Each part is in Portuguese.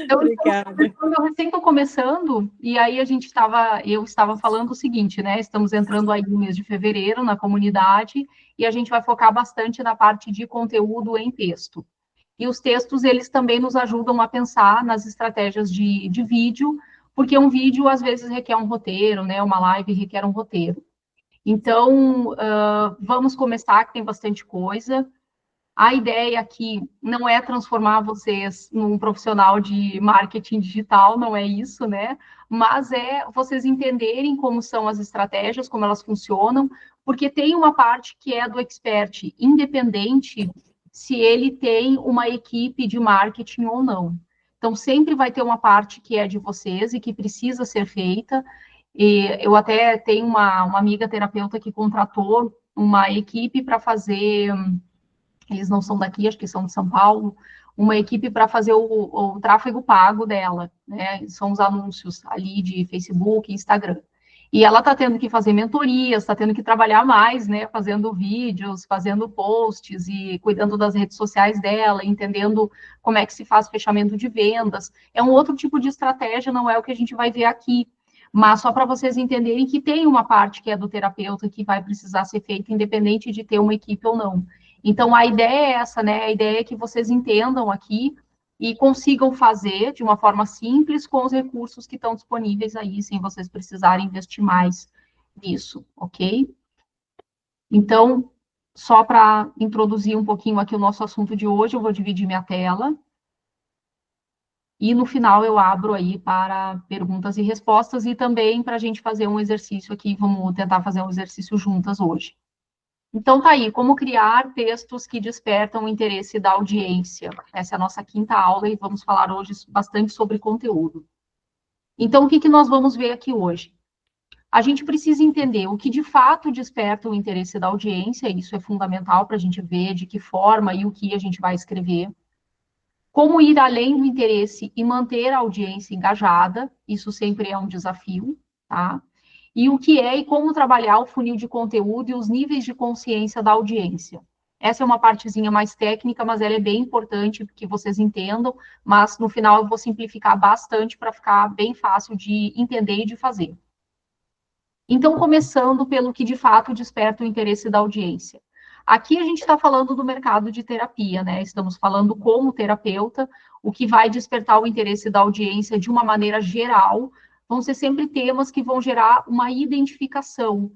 Então, Obrigada. eu recém estou começando, e aí eu estava falando o seguinte, né? Estamos entrando aí no mês de fevereiro na comunidade, e a gente vai focar bastante na parte de conteúdo em texto. E os textos, eles também nos ajudam a pensar nas estratégias de vídeo, porque um vídeo, às vezes, requer um roteiro, né? Uma live requer um roteiro. Então, vamos começar, que tem bastante coisa. A ideia aqui não é transformar vocês num profissional de marketing digital, não é isso, né? Mas é vocês entenderem como são as estratégias, como elas funcionam, porque tem uma parte que é do expert independente se ele tem uma equipe de marketing ou não. Então, sempre vai ter uma parte que é de vocês e que precisa ser feita. E eu até tenho uma amiga terapeuta que contratou uma equipe para fazer, eles não são daqui, acho que são de São Paulo, uma equipe para fazer o tráfego pago dela, né? São os anúncios ali de Facebook, Instagram. E ela está tendo que fazer mentorias, está tendo que trabalhar mais, né? Fazendo vídeos, fazendo posts e cuidando das redes sociais dela, entendendo como é que se faz fechamento de vendas. É um outro tipo de estratégia, não é o que a gente vai ver aqui. Mas só para vocês entenderem que tem uma parte que é do terapeuta que vai precisar ser feita, independente de ter uma equipe ou não. Então, a ideia é essa, né? A ideia é que vocês entendam aqui e consigam fazer de uma forma simples com os recursos que estão disponíveis aí, sem vocês precisarem investir mais nisso, ok? Então, só para introduzir um pouquinho aqui o nosso assunto de hoje, eu vou dividir minha tela e no final eu abro aí para perguntas e respostas e também para a gente fazer um exercício aqui, vamos tentar fazer um exercício juntas hoje. Então, tá aí, como criar textos que despertam o interesse da audiência. Essa é a nossa quinta aula e vamos falar hoje bastante sobre conteúdo. Então, o que que nós vamos ver aqui hoje? A gente precisa entender o que de fato desperta o interesse da audiência, isso é fundamental para a gente ver de que forma e o que a gente vai escrever. Como ir além do interesse e manter a audiência engajada, isso sempre é um desafio, tá? E o que é e como trabalhar o funil de conteúdo e os níveis de consciência da audiência. Essa é uma partezinha mais técnica, mas ela é bem importante que vocês entendam, mas no final eu vou simplificar bastante para ficar bem fácil de entender e de fazer. Então, começando pelo que de fato desperta o interesse da audiência. Aqui a gente está falando do mercado de terapia, né? Estamos falando como terapeuta, o que vai despertar o interesse da audiência de uma maneira geral, vão ser sempre temas que vão gerar uma identificação,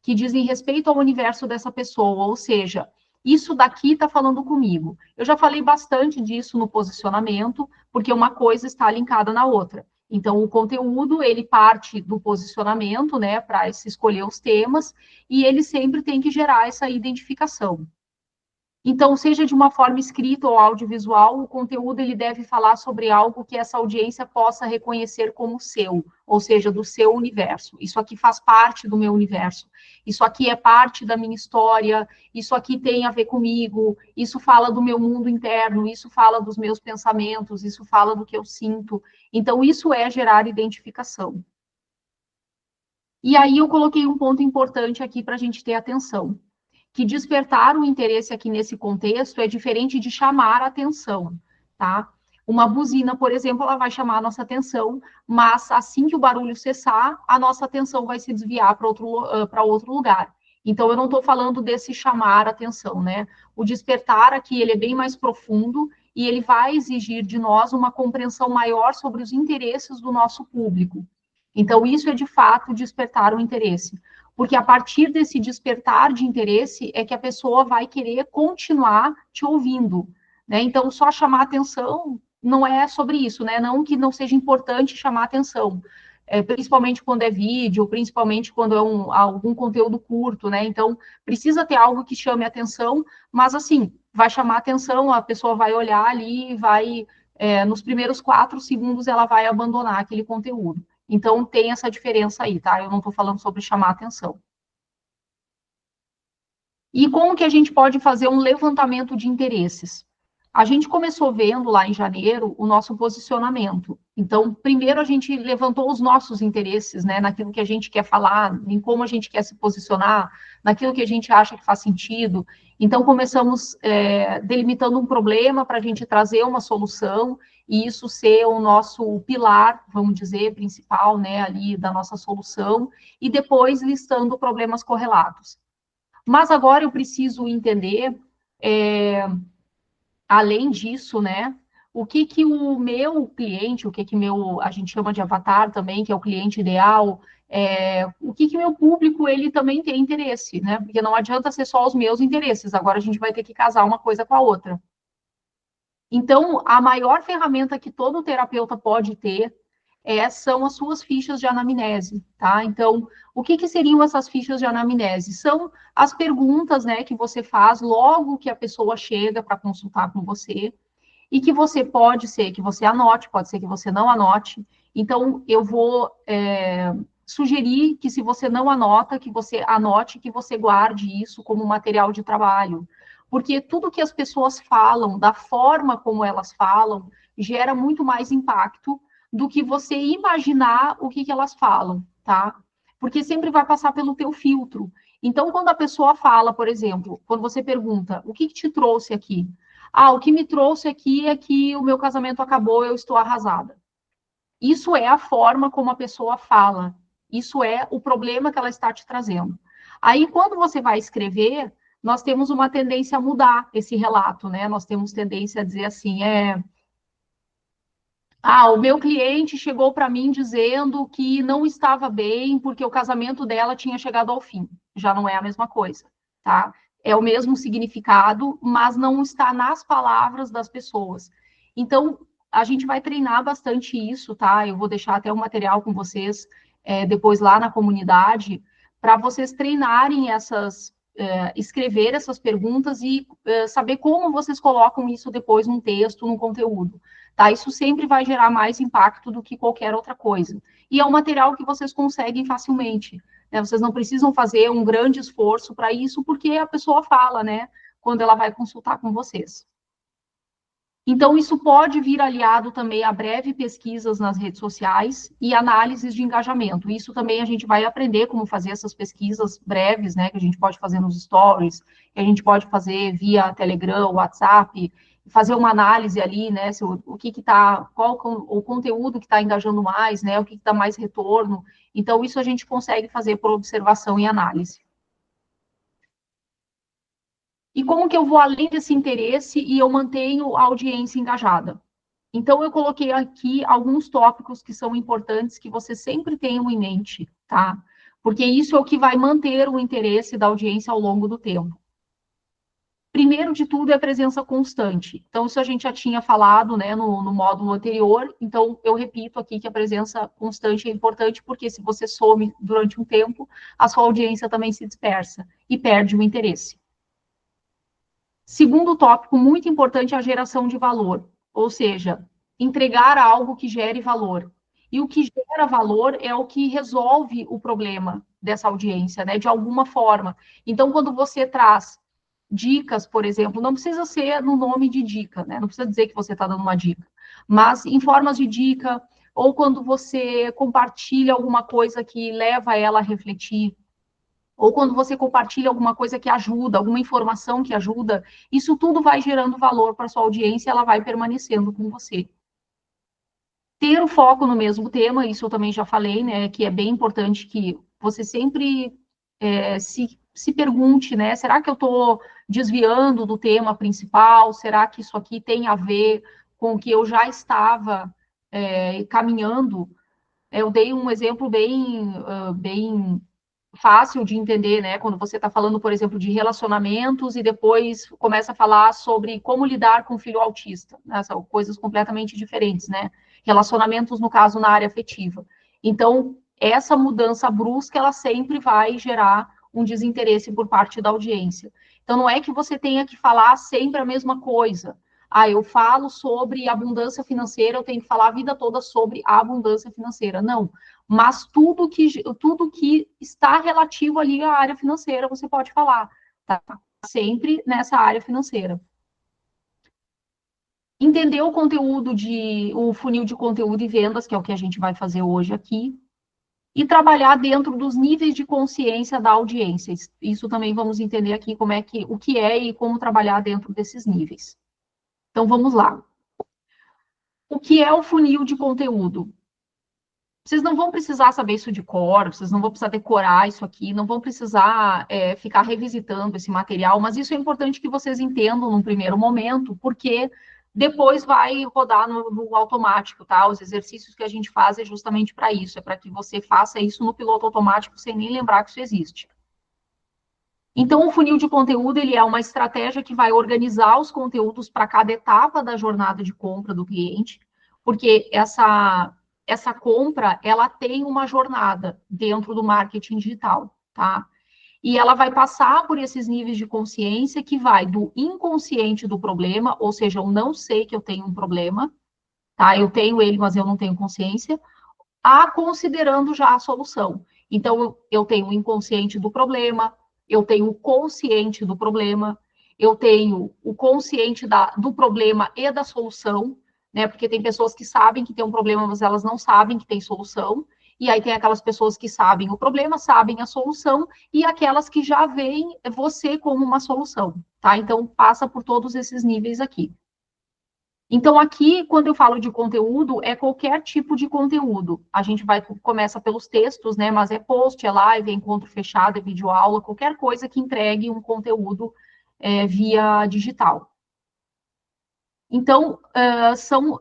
que dizem respeito ao universo dessa pessoa, ou seja, isso daqui está falando comigo. Eu já falei bastante disso no posicionamento, porque uma coisa está linkada na outra. Então, o conteúdo, ele parte do posicionamento, né, para se escolher os temas, e ele sempre tem que gerar essa identificação. Então, seja de uma forma escrita ou audiovisual, o conteúdo ele deve falar sobre algo que essa audiência possa reconhecer como seu, ou seja, do seu universo. Isso aqui faz parte do meu universo. Isso aqui é parte da minha história, isso aqui tem a ver comigo, isso fala do meu mundo interno, isso fala dos meus pensamentos, isso fala do que eu sinto. Então, isso é gerar identificação. E aí eu coloquei um ponto importante aqui para a gente ter atenção, que despertar o interesse aqui nesse contexto é diferente de chamar a atenção, tá? Uma buzina, por exemplo, ela vai chamar a nossa atenção, mas assim que o barulho cessar, a nossa atenção vai se desviar para outro lugar. Então, eu não estou falando desse chamar a atenção, né? O despertar aqui, ele é bem mais profundo e ele vai exigir de nós uma compreensão maior sobre os interesses do nosso público. Então, isso é de fato despertar o interesse, porque a partir desse despertar de interesse é que a pessoa vai querer continuar te ouvindo, né? Então, só chamar atenção não é sobre isso, né? Não que não seja importante chamar atenção, principalmente quando é vídeo, principalmente quando é algum conteúdo curto, né? Então, precisa ter algo que chame atenção, mas assim, vai chamar atenção, a pessoa vai olhar ali e vai, nos primeiros 4 segundos, ela vai abandonar aquele conteúdo. Então, tem essa diferença aí, tá? Eu não estou falando sobre chamar atenção. E como que a gente pode fazer um levantamento de interesses? A gente começou vendo lá em janeiro o nosso posicionamento. Então, primeiro a gente levantou os nossos interesses, né, naquilo que a gente quer falar, em como a gente quer se posicionar, naquilo que a gente acha que faz sentido. Então, começamos delimitando um problema para a gente trazer uma solução e isso ser o nosso pilar, vamos dizer, principal, né, ali da nossa solução, e depois listando problemas correlatos. Mas agora eu preciso entender além disso, né, o que que o meu cliente, o que que meu, a gente chama de avatar também, que é o cliente ideal, o que que meu público, ele também tem interesse, né, porque não adianta ser só os meus interesses, agora a gente vai ter que casar uma coisa com a outra. Então, a maior ferramenta que todo terapeuta pode ter são as suas fichas de anamnese, tá? Então, o que, que seriam essas fichas de anamnese? São as perguntas, né, que você faz logo que a pessoa chega para consultar com você, e que você pode ser que você anote, pode ser que você não anote. Então, eu vou sugerir que, se você não anota, que você anote, que você guarde isso como material de trabalho. Porque tudo que as pessoas falam, da forma como elas falam, gera muito mais impacto do que você imaginar o que elas falam, tá? Porque sempre vai passar pelo teu filtro. Então, quando a pessoa fala, por exemplo, quando você pergunta, o que te trouxe aqui? Ah, o que me trouxe aqui é que o meu casamento acabou, eu estou arrasada. Isso é a forma como a pessoa fala. Isso é o problema que ela está te trazendo. Aí, quando você vai escrever, nós temos uma tendência a mudar esse relato, né? Nós temos tendência a dizer assim, o meu cliente chegou para mim dizendo que não estava bem porque o casamento dela tinha chegado ao fim. Já não é a mesma coisa, tá? É o mesmo significado, mas não está nas palavras das pessoas. Então, a gente vai treinar bastante isso, tá? Eu vou deixar até o material com vocês depois lá na comunidade, para vocês treinarem escrever essas perguntas e saber como vocês colocam isso depois num texto, num conteúdo. Tá? Isso sempre vai gerar mais impacto do que qualquer outra coisa. E é um material que vocês conseguem facilmente. Né? Vocês não precisam fazer um grande esforço para isso, porque a pessoa fala, né? Quando ela vai consultar com vocês. Então, isso pode vir aliado também a breve pesquisas nas redes sociais e análises de engajamento. Isso também a gente vai aprender como fazer essas pesquisas breves, né? Que a gente pode fazer nos stories, que a gente pode fazer via Telegram, WhatsApp, fazer uma análise ali, né? Se o que está, qual o conteúdo que está engajando mais, né? O que dá mais retorno. Então, isso a gente consegue fazer por observação e análise. E como que eu vou além desse interesse e eu mantenho a audiência engajada? Então, eu coloquei aqui alguns tópicos que são importantes que vocês sempre tenham em mente, tá? Porque isso é o que vai manter o interesse da audiência ao longo do tempo. Primeiro de tudo é a presença constante. Então, isso a gente já tinha falado, né, no módulo anterior. Então, eu repito aqui que a presença constante é importante, porque se você some durante um tempo, a sua audiência também se dispersa e perde o interesse. Segundo tópico muito importante é a geração de valor, ou seja, entregar algo que gere valor. E o que gera valor é o que resolve o problema dessa audiência, né, de alguma forma. Então, quando você traz dicas, por exemplo, não precisa ser no nome de dica, né, não precisa dizer que você está dando uma dica, mas em formas de dica, ou quando você compartilha alguma coisa que leva ela a refletir, ou quando você compartilha alguma coisa que ajuda, alguma informação que ajuda, isso tudo vai gerando valor para sua audiência e ela vai permanecendo com você. Ter o foco no mesmo tema, isso eu também já falei, né, que é bem importante que você sempre se pergunte, né, será que eu estou desviando do tema principal? Será que isso aqui tem a ver com o que eu já estava caminhando? Eu dei um exemplo bem fácil de entender, né? Quando você está falando, por exemplo, de relacionamentos e depois começa a falar sobre como lidar com o filho autista, né? São coisas completamente diferentes, né? Relacionamentos, no caso, na área afetiva. Então, essa mudança brusca, ela sempre vai gerar um desinteresse por parte da audiência. Então, não é que você tenha que falar sempre a mesma coisa. Ah, eu falo sobre abundância financeira, eu tenho que falar a vida toda sobre a abundância financeira. Não, mas tudo que está relativo ali à área financeira, você pode falar, tá? Sempre nessa área financeira. entender o conteúdo o funil de conteúdo e vendas, que é o que a gente vai fazer hoje aqui, e trabalhar dentro dos níveis de consciência da audiência. Isso também vamos entender aqui o que é e como trabalhar dentro desses níveis. Então vamos lá. O que é o funil de conteúdo? Vocês não vão precisar saber isso de cor, vocês não vão precisar decorar isso aqui, não vão precisar ficar revisitando esse material, mas isso é importante que vocês entendam num primeiro momento, porque depois vai rodar no automático, tá? Os exercícios que a gente faz é justamente para isso, é para que você faça isso no piloto automático sem nem lembrar que isso existe. Então, o funil de conteúdo, ele é uma estratégia que vai organizar os conteúdos para cada etapa da jornada de compra do cliente, porque essa compra, ela tem uma jornada dentro do marketing digital, tá? E ela vai passar por esses níveis de consciência que vai do inconsciente do problema, ou seja, eu não sei que eu tenho um problema, tá? Eu tenho ele, mas eu não tenho consciência, a considerando já a solução. Então, eu tenho o inconsciente do problema, eu tenho o consciente do problema, eu tenho o consciente do problema e da solução, né? Porque tem pessoas que sabem que tem um problema, mas elas não sabem que tem solução. E aí tem aquelas pessoas que sabem o problema, sabem a solução, e aquelas que já veem você como uma solução, tá? Então, passa por todos esses níveis aqui. Então, aqui, quando eu falo de conteúdo, é qualquer tipo de conteúdo. A gente começa pelos textos, né? Mas é post, é live, é encontro fechado, é videoaula, qualquer coisa que entregue um conteúdo via digital. Então, são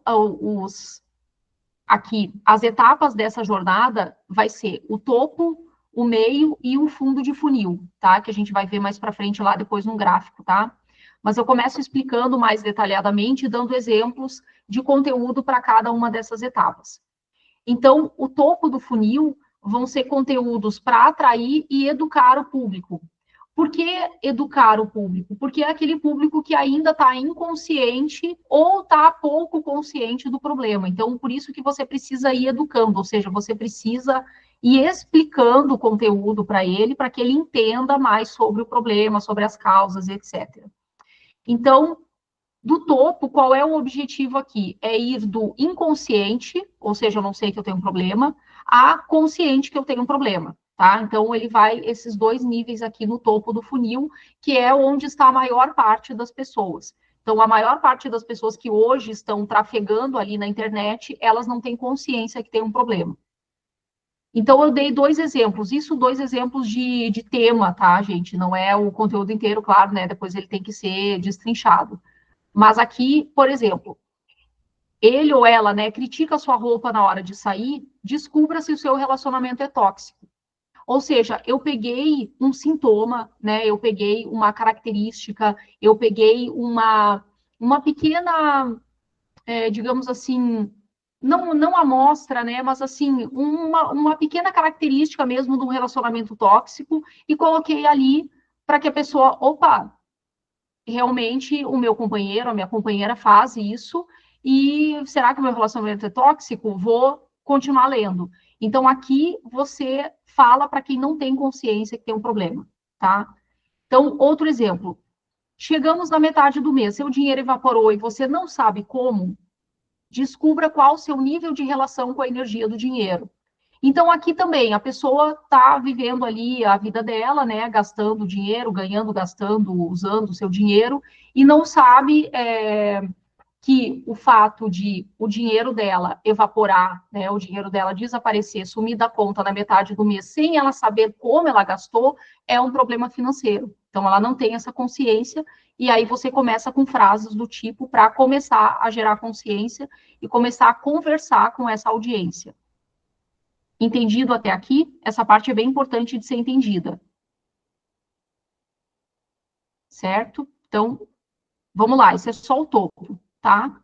aqui, as etapas dessa jornada vai ser o topo, o meio e o fundo de funil, tá? Que a gente vai ver mais para frente lá depois no gráfico, tá? Mas eu começo explicando mais detalhadamente, dando exemplos de conteúdo para cada uma dessas etapas. Então, o topo do funil vão ser conteúdos para atrair e educar o público. Por que educar o público? Porque é aquele público que ainda está inconsciente ou está pouco consciente do problema. Então, por isso que você precisa ir educando, ou seja, você precisa ir explicando o conteúdo para que ele entenda mais sobre o problema, sobre as causas, etc. Então, do topo, qual é o objetivo aqui? É ir do inconsciente, ou seja, eu não sei que eu tenho um problema, a consciente que eu tenho um problema, tá? Então, ele vai esses dois níveis aqui no topo do funil, que é onde está a maior parte das pessoas. Então, a maior parte das pessoas que hoje estão trafegando ali na internet, elas não têm consciência que tem um problema. Então, eu dei dois exemplos, isso dois exemplos de tema, tá, gente? Não é o conteúdo inteiro, claro, né? Depois ele tem que ser destrinchado. Mas aqui, por exemplo, ele ou ela, né, critica a sua roupa na hora de sair, descubra se o seu relacionamento é tóxico. Ou seja, eu peguei um sintoma, né, eu peguei uma característica, eu peguei uma pequena, digamos assim, não amostra, né, mas assim, uma pequena característica mesmo de um relacionamento tóxico e coloquei ali para que a pessoa, opa, realmente o meu companheiro, a minha companheira faz isso, e será que o meu relacionamento é tóxico? Vou continuar lendo. Então, aqui você fala para quem não tem consciência que tem um problema, tá? Então, outro exemplo. Chegamos na metade do mês, seu dinheiro evaporou e você não sabe como, descubra qual o seu nível de relação com a energia do dinheiro. Então, aqui também, a pessoa está vivendo ali a vida dela, né? Gastando dinheiro, ganhando, gastando, usando o seu dinheiro, e não sabe que o fato de o dinheiro dela evaporar, né? O dinheiro dela desaparecer, sumir da conta na metade do mês, sem ela saber como ela gastou, é um problema financeiro. Então, ela não tem essa consciência, e aí você começa com frases do tipo para começar a gerar consciência e começar a conversar com essa audiência. Entendido até aqui? Essa parte é bem importante de ser entendida. Certo? Então, vamos lá, esse é só o topo, tá?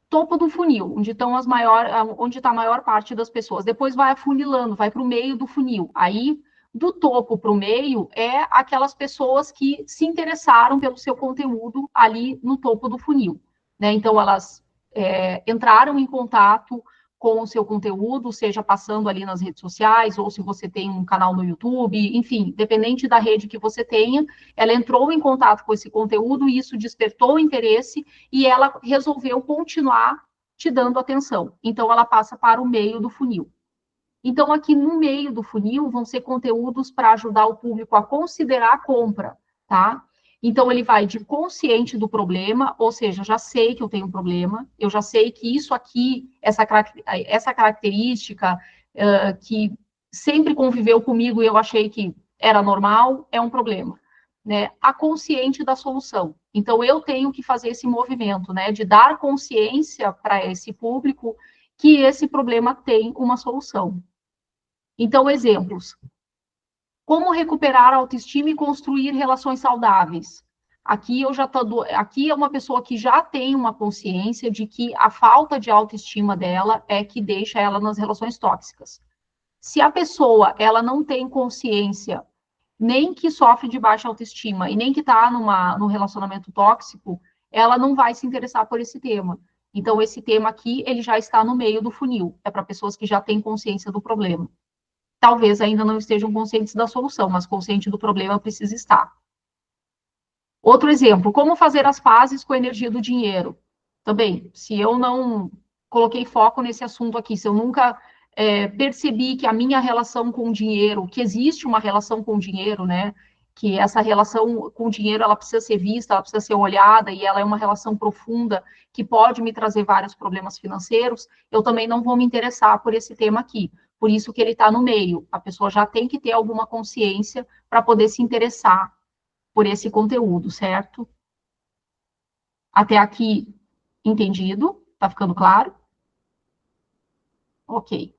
Topo do funil, onde está a maior parte das pessoas. Depois vai afunilando, vai para o meio do funil. Aí, do topo para o meio, é aquelas pessoas que se interessaram pelo seu conteúdo ali no topo do funil. Né? Então, elas entraram em contato, com o seu conteúdo, seja passando ali nas redes sociais, ou se você tem um canal no YouTube, enfim, dependente da rede que você tenha, ela entrou em contato com esse conteúdo e isso despertou o interesse e ela resolveu continuar te dando atenção. Então, ela passa para o meio do funil. Então, aqui no meio do funil vão ser conteúdos para ajudar o público a considerar a compra, tá? Então, ele vai de consciente do problema, ou seja, já sei que eu tenho um problema, eu já sei que isso aqui, essa característica que sempre conviveu comigo e eu achei que era normal, é um problema, né? A consciente da solução. Então, eu tenho que fazer esse movimento, né, de dar consciência para esse público que esse problema tem uma solução. Então, exemplos. Como recuperar a autoestima e construir relações saudáveis? Aqui é uma pessoa que já tem uma consciência de que a falta de autoestima dela é que deixa ela nas relações tóxicas. Se a pessoa ela não tem consciência nem que sofre de baixa autoestima e nem que está num relacionamento tóxico, ela não vai se interessar por esse tema. Então, esse tema aqui, ele já está no meio do funil. É para pessoas que já têm consciência do problema. Talvez ainda não estejam conscientes da solução, mas consciente do problema precisa estar. Outro exemplo, como fazer as pazes com a energia do dinheiro? Também, se eu não coloquei foco nesse assunto aqui, se eu nunca percebi que a minha relação com o dinheiro, que existe uma relação com o dinheiro, né? Que essa relação com o dinheiro, ela precisa ser vista, ela precisa ser olhada, e ela é uma relação profunda que pode me trazer vários problemas financeiros, eu também não vou me interessar por esse tema aqui. Por isso que ele está no meio. A pessoa já tem que ter alguma consciência para poder se interessar por esse conteúdo, certo? Até aqui, entendido? Tá ficando claro? Ok.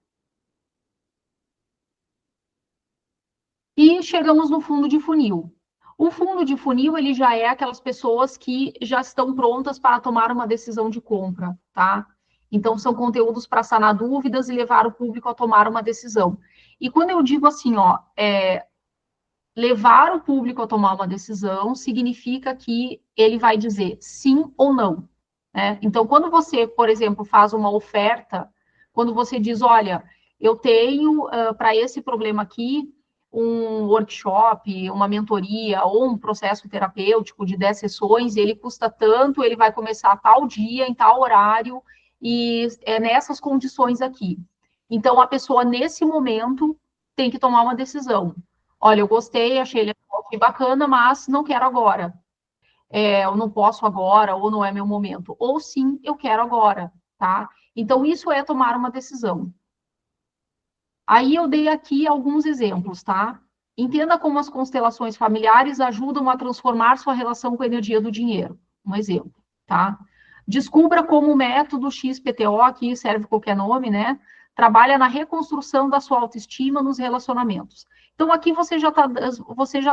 E chegamos no fundo de funil. O fundo de funil, ele já é aquelas pessoas que já estão prontas para tomar uma decisão de compra, tá? Então, são conteúdos para sanar dúvidas e levar o público a tomar uma decisão. E quando eu digo assim, ó, levar o público a tomar uma decisão significa que ele vai dizer sim ou não, né? Então, quando você, por exemplo, faz uma oferta, quando você diz, olha, eu tenho para esse problema aqui um workshop, uma mentoria ou um processo terapêutico de 10 sessões, ele custa tanto, ele vai começar tal dia, em tal horário, e é nessas condições aqui. Então, a pessoa, nesse momento, tem que tomar uma decisão. Olha, eu gostei, achei ele bacana, mas não quero agora. Eu não posso agora, ou não é meu momento. Ou sim, eu quero agora, tá? Então, isso é tomar uma decisão. Aí eu dei aqui alguns exemplos, tá? Entenda como as constelações familiares ajudam a transformar sua relação com a energia do dinheiro. Um exemplo, tá? Descubra como o método XPTO, aqui serve qualquer nome, né? Trabalha na reconstrução da sua autoestima nos relacionamentos. Então, aqui você já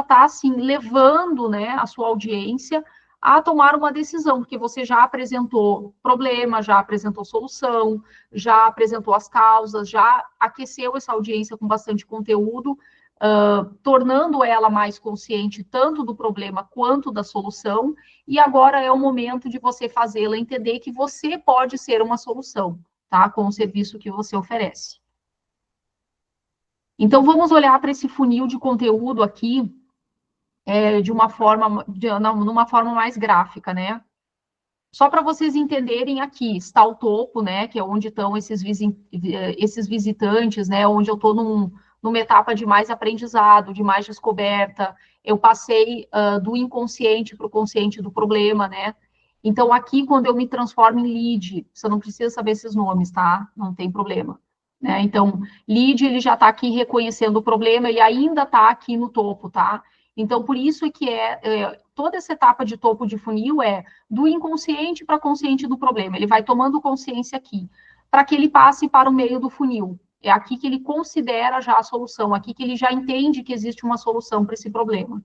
tá assim, levando, né, a sua audiência a tomar uma decisão, porque você já apresentou problema, já apresentou solução, já apresentou as causas, já aqueceu essa audiência com bastante conteúdo, tornando ela mais consciente tanto do problema quanto da solução, e agora é o momento de você fazê-la entender que você pode ser uma solução, tá? Com o serviço que você oferece. Então, vamos olhar para esse funil de conteúdo aqui numa forma mais gráfica, né? Só para vocês entenderem aqui, está o topo, né, que é onde estão esses visitantes, né, onde eu estou numa etapa de mais aprendizado, de mais descoberta, eu passei do inconsciente para o consciente do problema, né, então aqui quando eu me transformo em lead, você não precisa saber esses nomes, tá, não tem problema, né, então lead ele já está aqui reconhecendo o problema, ele ainda está aqui no topo, tá, então por isso que toda essa etapa de topo de funil do inconsciente para consciente do problema. Ele vai tomando consciência aqui, para que ele passe para o meio do funil. É aqui que ele considera já a solução, aqui que ele já entende que existe uma solução para esse problema.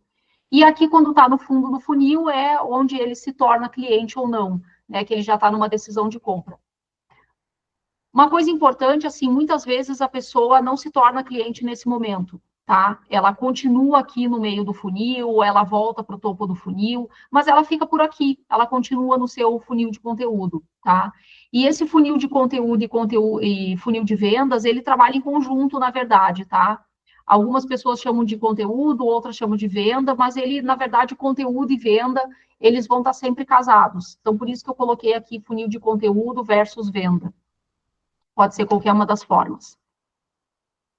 E aqui, quando está no fundo do funil, é onde ele se torna cliente ou não, né? Que ele já está numa decisão de compra. Uma coisa importante, assim, muitas vezes a pessoa não se torna cliente nesse momento, tá? Ela continua aqui no meio do funil, ela volta para o topo do funil, mas ela fica por aqui, ela continua no seu funil de conteúdo, tá? E esse funil de conteúdo e funil de vendas, ele trabalha em conjunto, na verdade, tá? Algumas pessoas chamam de conteúdo, outras chamam de venda, mas ele, na verdade, conteúdo e venda, eles vão estar sempre casados. Então, por isso que eu coloquei aqui funil de conteúdo versus venda. Pode ser qualquer uma das formas.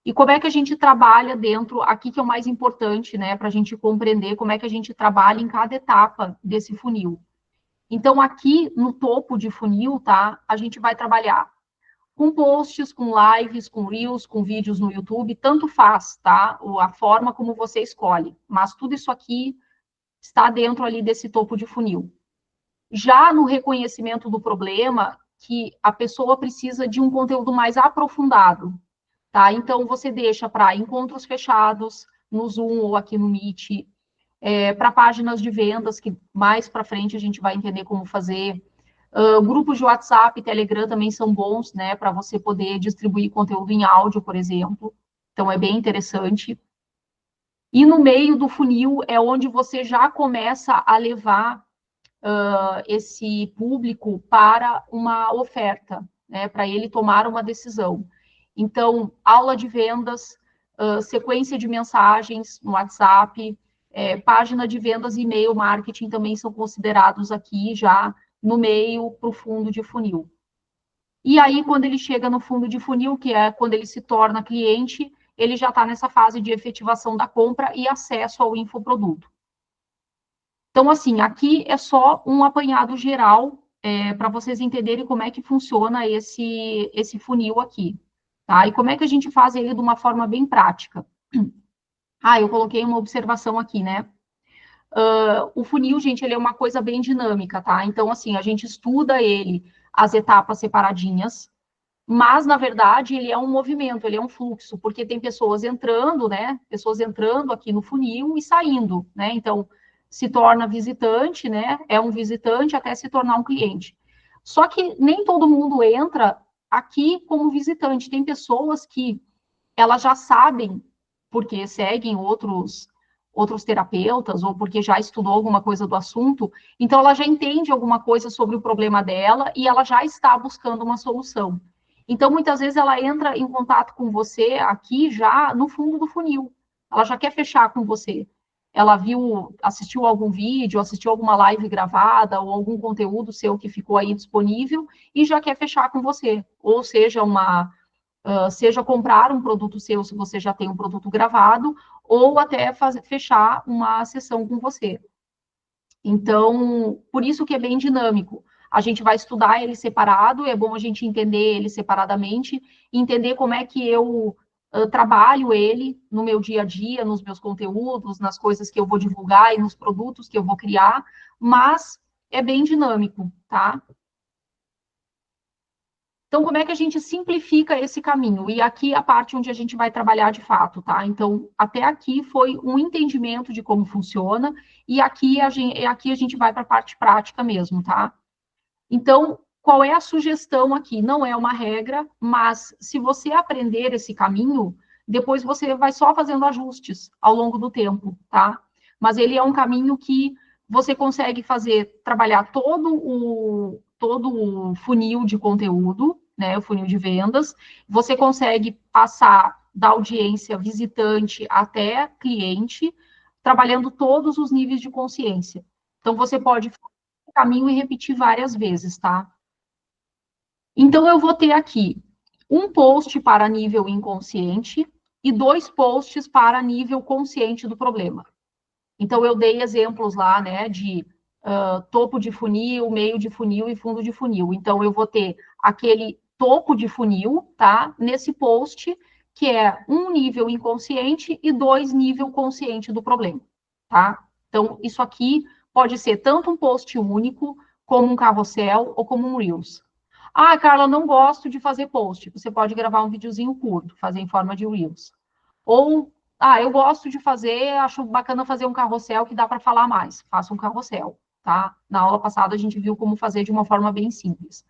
E como é que a gente trabalha dentro, aqui que é o mais importante, né, para a gente compreender como é que a gente trabalha em cada etapa desse funil. Então, aqui no topo de funil, tá, a gente vai trabalhar com posts, com lives, com reels, com vídeos no YouTube, tanto faz, tá, a forma como você escolhe, mas tudo isso aqui está dentro ali desse topo de funil. Já no reconhecimento do problema, que a pessoa precisa de um conteúdo mais aprofundado, tá? Então, você deixa para encontros fechados, no Zoom ou aqui no Meet, para páginas de vendas, que mais para frente a gente vai entender como fazer. Grupos de WhatsApp e Telegram também são bons, né, para você poder distribuir conteúdo em áudio, por exemplo. Então, é bem interessante. E no meio do funil é onde você já começa a levar esse público para uma oferta, né, para ele tomar uma decisão. Então, aula de vendas, sequência de mensagens no WhatsApp, página de vendas e e-mail marketing também são considerados aqui já no meio para o fundo de funil. E aí, quando ele chega no fundo de funil, que é quando ele se torna cliente, ele já está nessa fase de efetivação da compra e acesso ao infoproduto. Então, assim, aqui é só um apanhado geral para vocês entenderem como é que funciona esse funil aqui, tá? E como é que a gente faz ele de uma forma bem prática. Ah, eu coloquei uma observação aqui, né? O funil, gente, ele é uma coisa bem dinâmica, tá? Então, assim, a gente estuda ele, as etapas separadinhas, mas, na verdade, ele é um movimento, ele é um fluxo, porque tem pessoas entrando, né? Pessoas entrando aqui no funil e saindo, né? Então, se torna visitante, né? É um visitante até se tornar um cliente. Só que nem todo mundo entra aqui como visitante. Tem pessoas que elas já sabem, porque seguem outros terapeutas ou porque já estudou alguma coisa do assunto, então ela já entende alguma coisa sobre o problema dela e ela já está buscando uma solução. Então, muitas vezes ela entra em contato com você aqui já no fundo do funil. Ela já quer fechar com você. Ela viu, assistiu algum vídeo, assistiu alguma live gravada ou algum conteúdo seu que ficou aí disponível e já quer fechar com você. Ou seja, seja comprar um produto seu se você já tem um produto gravado, ou até fechar uma sessão com você. Então, por isso que é bem dinâmico. A gente vai estudar ele separado, é bom a gente entender ele separadamente, entender como é que eu trabalho ele no meu dia a dia, nos meus conteúdos, nas coisas que eu vou divulgar e nos produtos que eu vou criar, mas é bem dinâmico, tá? Então, como é que a gente simplifica esse caminho? E aqui é a parte onde a gente vai trabalhar de fato, tá? Então, até aqui foi um entendimento de como funciona, e aqui a gente vai para a parte prática mesmo, tá? Então, qual é a sugestão aqui? Não é uma regra, mas se você aprender esse caminho, depois você vai só fazendo ajustes ao longo do tempo, tá? Mas ele é um caminho que você consegue fazer, trabalhar todo o funil de conteúdo, né, o funil de vendas, você consegue passar da audiência visitante até cliente, trabalhando todos os níveis de consciência. Então, você pode caminho e repetir várias vezes, tá? Então, eu vou ter aqui um post para nível inconsciente e 2 posts para nível consciente do problema. Então, eu dei exemplos lá, né, de topo de funil, meio de funil e fundo de funil. Então, eu vou ter aquele topo de funil, tá? Nesse post, que é um nível inconsciente e 2 nível consciente do problema, tá? Então, isso aqui pode ser tanto um post único, como um carrossel ou como um Reels. Ah, Carla, não gosto de fazer post. Você pode gravar um videozinho curto, fazer em forma de Reels. Ou, eu gosto de fazer, acho bacana fazer um carrossel que dá para falar mais. Faça um carrossel, tá? Na aula passada a gente viu como fazer de uma forma bem simples.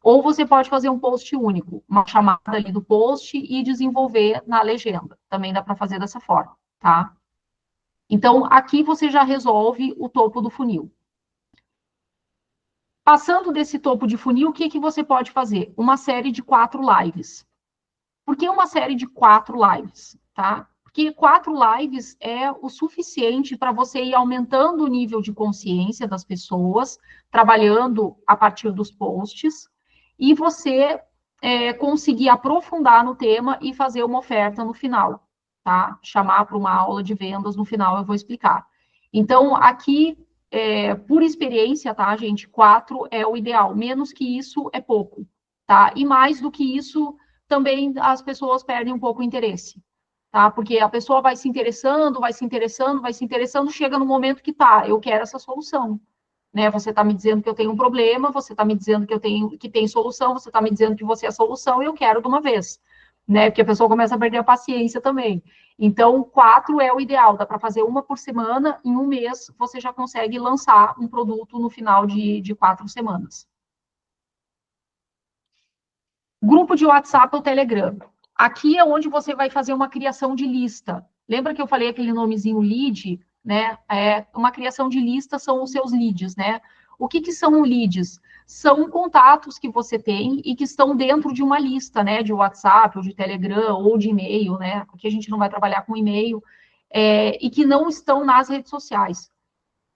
Ou você pode fazer um post único, uma chamada ali do post e desenvolver na legenda. Também dá para fazer dessa forma, tá? Então, aqui você já resolve o topo do funil. Passando desse topo de funil, o que você pode fazer? Uma série de 4 lives. Por que uma série de 4 lives, tá? Porque 4 lives é o suficiente para você ir aumentando o nível de consciência das pessoas, trabalhando a partir dos posts, e você conseguir aprofundar no tema e fazer uma oferta no final, tá? Chamar para uma aula de vendas no final, eu vou explicar. Então, aqui, por experiência, tá, gente? 4 é o ideal. Menos que isso é pouco, tá? E mais do que isso, também as pessoas perdem um pouco o interesse, tá? Porque a pessoa vai se interessando, vai se interessando, vai se interessando, chega no momento que tá, eu quero essa solução, né? Você está me dizendo que eu tenho um problema, você está me dizendo que eu tenho que tem solução, você está me dizendo que você é a solução, e eu quero de uma vez, né? Porque a pessoa começa a perder a paciência também. Então, 4 é o ideal, dá para fazer uma por semana, em um mês você já consegue lançar um produto no final de 4 semanas. Grupo de WhatsApp ou Telegram. Aqui é onde você vai fazer uma criação de lista. Lembra que eu falei aquele nomezinho lead, né? Uma criação de lista são os seus leads, né? O que são leads? São contatos que você tem e que estão dentro de uma lista, né? De WhatsApp, ou de Telegram, ou de e-mail, né? Aqui a gente não vai trabalhar com e-mail, e que não estão nas redes sociais.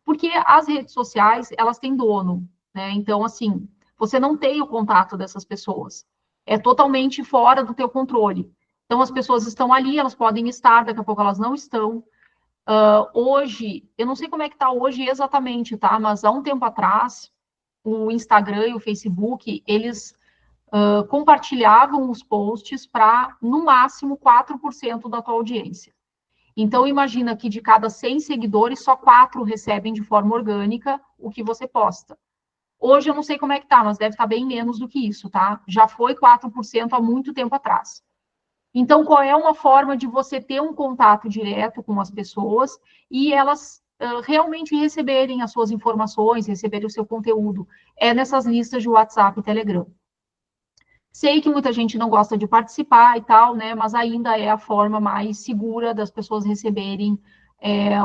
Porque as redes sociais, elas têm dono, né? Então, assim, você não tem o contato dessas pessoas. É totalmente fora do teu controle. Então, as pessoas estão ali, elas podem estar, daqui a pouco elas não estão. Hoje, eu não sei como é que está hoje exatamente, tá? Mas há um tempo atrás, o Instagram e o Facebook, eles compartilhavam os posts para, no máximo, 4% da tua audiência. Então, imagina que de cada 100 seguidores, só 4 recebem de forma orgânica o que você posta. Hoje eu não sei como é que tá, mas deve estar bem menos do que isso, tá? Já foi 4% há muito tempo atrás. Então, qual é uma forma de você ter um contato direto com as pessoas e elas realmente receberem as suas informações, receberem o seu conteúdo? É nessas listas de WhatsApp e Telegram. Sei que muita gente não gosta de participar e tal, né? Mas ainda é a forma mais segura das pessoas receberem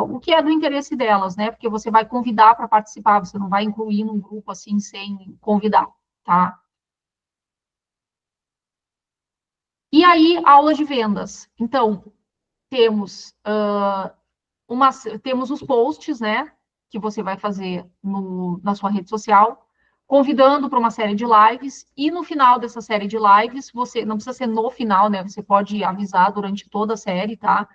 o que é do interesse delas, né? Porque você vai convidar para participar, você não vai incluir num grupo assim sem convidar, tá? E aí, aula de vendas. Então, temos temos os posts, né? Que você vai fazer na sua rede social, convidando para uma série de lives, e no final dessa série de lives, você não precisa ser no final, né? Você pode avisar durante toda a série, tá?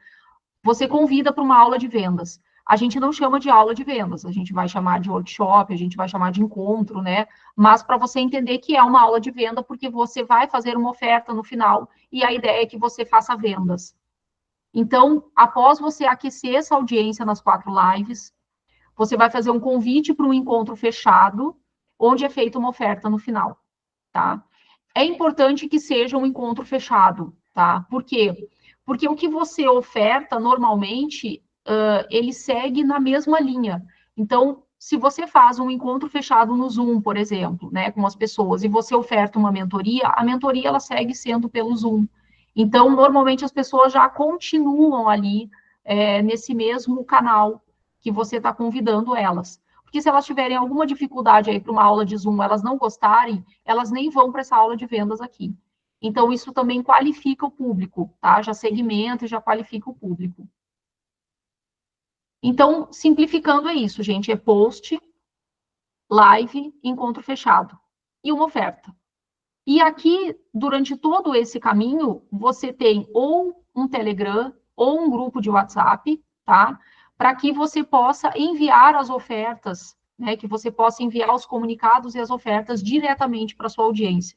Você convida para uma aula de vendas. A gente não chama de aula de vendas, a gente vai chamar de workshop, a gente vai chamar de encontro, né? Mas para você entender que é uma aula de venda, porque você vai fazer uma oferta no final e a ideia é que você faça vendas. Então, após você aquecer essa audiência nas 4 lives, você vai fazer um convite para um encontro fechado, onde é feita uma oferta no final, tá? É importante que seja um encontro fechado, tá? Por quê? Porque o que você oferta, normalmente, ele segue na mesma linha. Então, se você faz um encontro fechado no Zoom, por exemplo, né, com as pessoas, e você oferta uma mentoria, a mentoria, ela segue sendo pelo Zoom. Então, normalmente, as pessoas já continuam ali, nesse mesmo canal que você está convidando elas. Porque se elas tiverem alguma dificuldade aí para uma aula de Zoom, elas não gostarem, elas nem vão para essa aula de vendas aqui. Então, isso também qualifica o público, tá? Já segmenta e já qualifica o público. Então, simplificando é isso, gente, é post, live, encontro fechado e uma oferta. E aqui, durante todo esse caminho, você tem ou um Telegram ou um grupo de WhatsApp, tá? Para que você possa enviar as ofertas, né? Que você possa enviar os comunicados e as ofertas diretamente para sua audiência.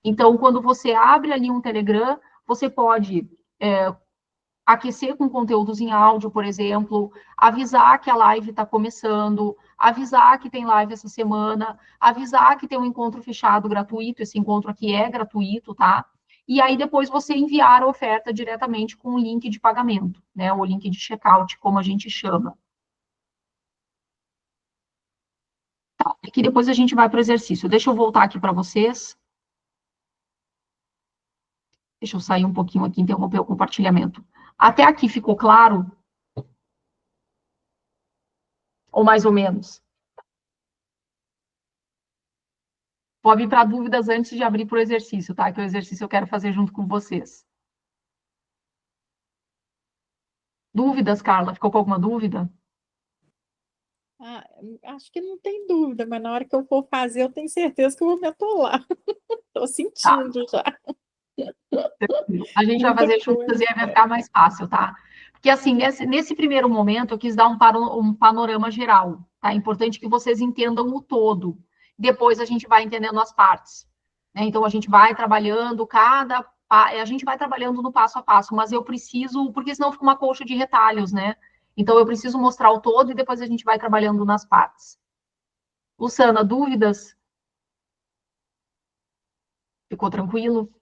Então, quando você abre ali um Telegram, você pode aquecer com conteúdos em áudio, por exemplo, avisar que a live está começando, avisar que tem live essa semana, avisar que tem um encontro fechado gratuito, esse encontro aqui é gratuito, tá? E aí depois você enviar a oferta diretamente com o link de pagamento, né? O link de checkout, como a gente chama. Aqui depois a gente vai para o exercício. Deixa eu voltar aqui para vocês. Deixa eu sair um pouquinho aqui, interromper o compartilhamento. Até aqui ficou claro? Ou mais ou menos? Pode vir para dúvidas antes de abrir para o exercício, tá? Que o exercício eu quero fazer junto com vocês. Dúvidas, Carla? Ficou com alguma dúvida? Acho que não tem dúvida, mas na hora que eu for fazer, eu tenho certeza que eu vou me atolar. Estou Tá. sentindo já. A gente vai fazer juntas e aí vai ficar mais fácil, tá? Porque, assim, nesse primeiro momento, eu quis dar um panorama geral, tá? É importante que vocês entendam o todo. Depois a gente vai entendendo as partes, né? Então, a gente vai trabalhando a gente vai trabalhando no passo a passo, mas eu preciso, porque senão fica uma colcha de retalhos, né? Então, eu preciso mostrar o todo e depois a gente vai trabalhando nas partes. Luciana, dúvidas? Ficou tranquilo?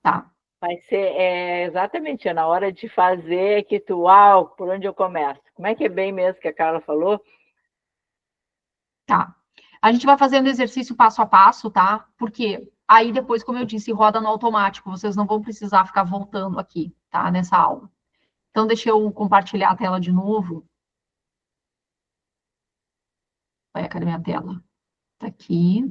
Tá. Vai ser exatamente na hora de fazer que tu, uau, por onde eu começo? Como é que é bem mesmo que a Carla falou? Tá. A gente vai fazendo exercício passo a passo, tá? Porque aí depois, como eu disse, roda no automático, vocês não vão precisar ficar voltando aqui, tá? Nessa aula. Então, deixa eu compartilhar a tela de novo. Vai, cadê minha tela? Tá aqui.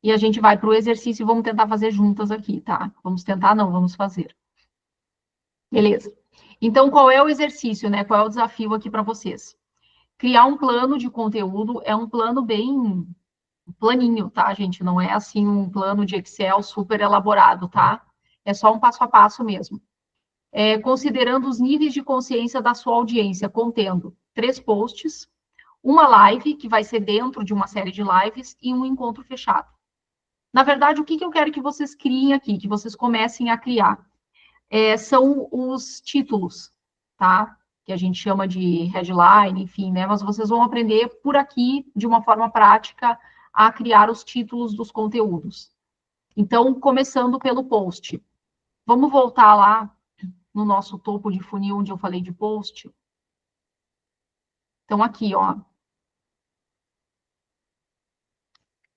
E a gente vai para o exercício e vamos tentar fazer juntas aqui, tá? Vamos tentar, não, vamos fazer. Beleza. Então, qual é o exercício, né? Qual é o desafio aqui para vocês? Criar um plano de conteúdo é um plano bem planinho, tá, gente? Não é assim um plano de Excel super elaborado, tá? É só um passo a passo mesmo. Considerando os níveis de consciência da sua audiência, contendo 3 posts, uma live, que vai ser dentro de uma série de lives, e um encontro fechado. Na verdade, o que eu quero que vocês criem aqui, que vocês comecem a criar, são os títulos, tá? Que a gente chama de headline, enfim, né? Mas vocês vão aprender por aqui, de uma forma prática, a criar os títulos dos conteúdos. Então, começando pelo post. Vamos voltar lá no nosso topo de funil, onde eu falei de post. Então, aqui, ó.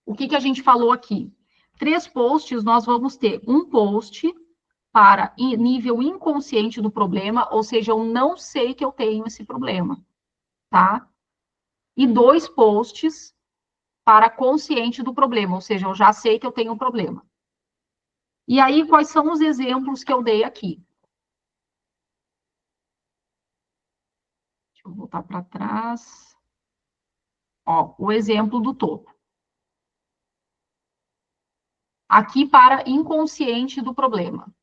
O que a gente falou aqui? 3 posts, nós vamos ter um post para nível inconsciente do problema, ou seja, eu não sei que eu tenho esse problema, tá? E 2 posts para consciente do problema, ou seja, eu já sei que eu tenho um problema. E aí, quais são os exemplos que eu dei aqui? Deixa eu voltar para trás. Ó, o exemplo do topo. Aqui para inconsciente do problema.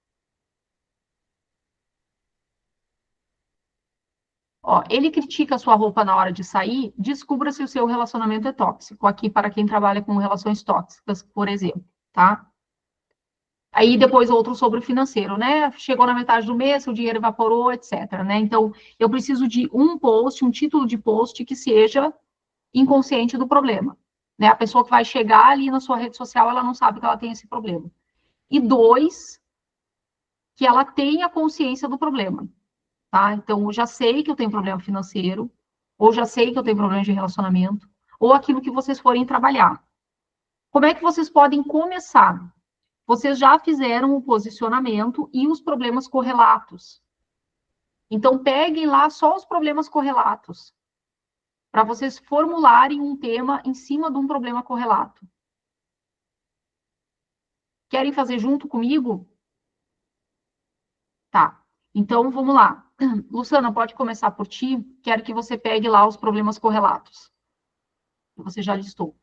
Ó, ele critica a sua roupa na hora de sair, descubra se o seu relacionamento é tóxico. Aqui para quem trabalha com relações tóxicas, por exemplo, tá? Aí depois outro sobre o financeiro, né? Chegou na metade do mês, o dinheiro evaporou, etc, né? Então, eu preciso de um post, um título de post que seja inconsciente do problema, né? A pessoa que vai chegar ali na sua rede social, ela não sabe que ela tem esse problema. E 2, que ela tenha consciência do problema, tá? Então, eu já sei que eu tenho problema financeiro, ou já sei que eu tenho problema de relacionamento, ou aquilo que vocês forem trabalhar. Como é que vocês podem começar? Vocês já fizeram o posicionamento e os problemas correlatos. Então, peguem lá só os problemas correlatos, para vocês formularem um tema em cima de um problema correlato. Querem fazer junto comigo? Tá. Então, vamos lá. Luciana, pode começar por ti. Quero que você pegue lá os problemas correlatos. Você já listou.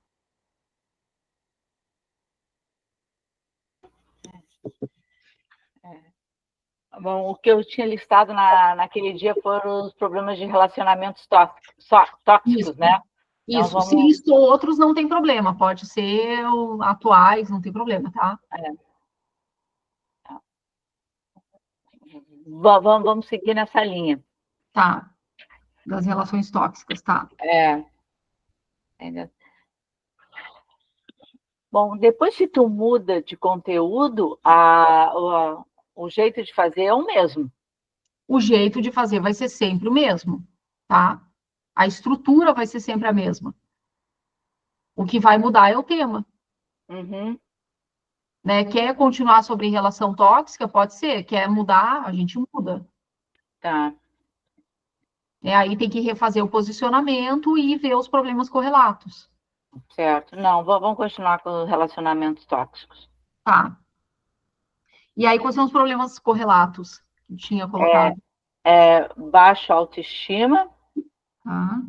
Bom, o que eu tinha listado naquele dia foram os problemas de relacionamentos tóxicos, Isso. né? Então, Isso. Se listou outros, não tem problema. Pode ser atuais, não tem problema, tá? Vamos seguir nessa linha. Tá. Das relações tóxicas, tá? Bom, depois que tu muda de conteúdo, o jeito de fazer é o mesmo. O jeito de fazer vai ser sempre o mesmo, tá? A estrutura vai ser sempre a mesma. O que vai mudar é o tema. Uhum. Né? Quer continuar sobre relação tóxica? Pode ser. Quer mudar? A gente muda. Tá, Aí tem que refazer o posicionamento e ver os problemas correlatos. certo. Não, vamos continuar com os relacionamentos tóxicos. Tá. E aí, quais são os problemas correlatos que tinha É, colocado? baixa autoestima. Tá?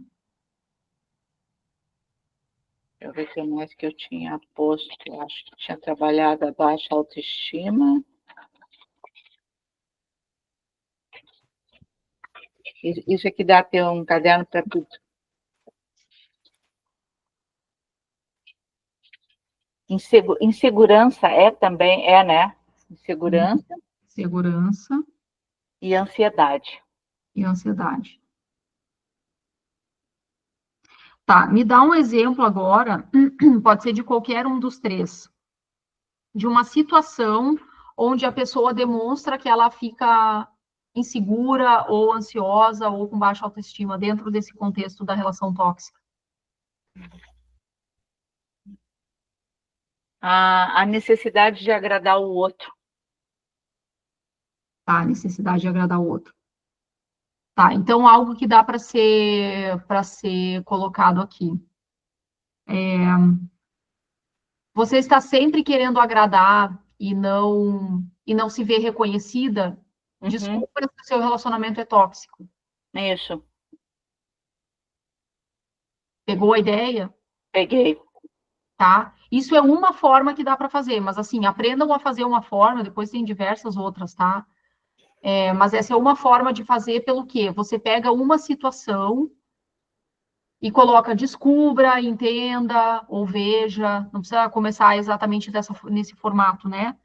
Deixa eu ver o que mais que eu tinha posto. Eu acho que tinha trabalhado a baixa autoestima. Isso aqui dá ter um caderno para tudo. Insegurança também, né? Insegurança Segurança e ansiedade. e ansiedade. Tá, me dá um exemplo agora, pode ser de qualquer um dos três, de uma situação onde a pessoa demonstra que ela fica insegura ou ansiosa ou com baixa autoestima dentro desse contexto da relação tóxica. A necessidade de agradar o outro. Tá, necessidade de agradar o outro. Tá, então algo que dá para ser colocado aqui. Você está sempre querendo agradar e não se vê reconhecida? Uhum, Desculpa se o seu relacionamento é tóxico. isso, Pegou a ideia? peguei. Tá? Isso é uma forma que dá para fazer, mas assim, aprendam a fazer uma forma, depois tem diversas outras, tá? Mas essa é uma forma de fazer pelo quê? Você pega uma situação e coloca descubra, entenda ou veja, não precisa começar exatamente nesse formato, né?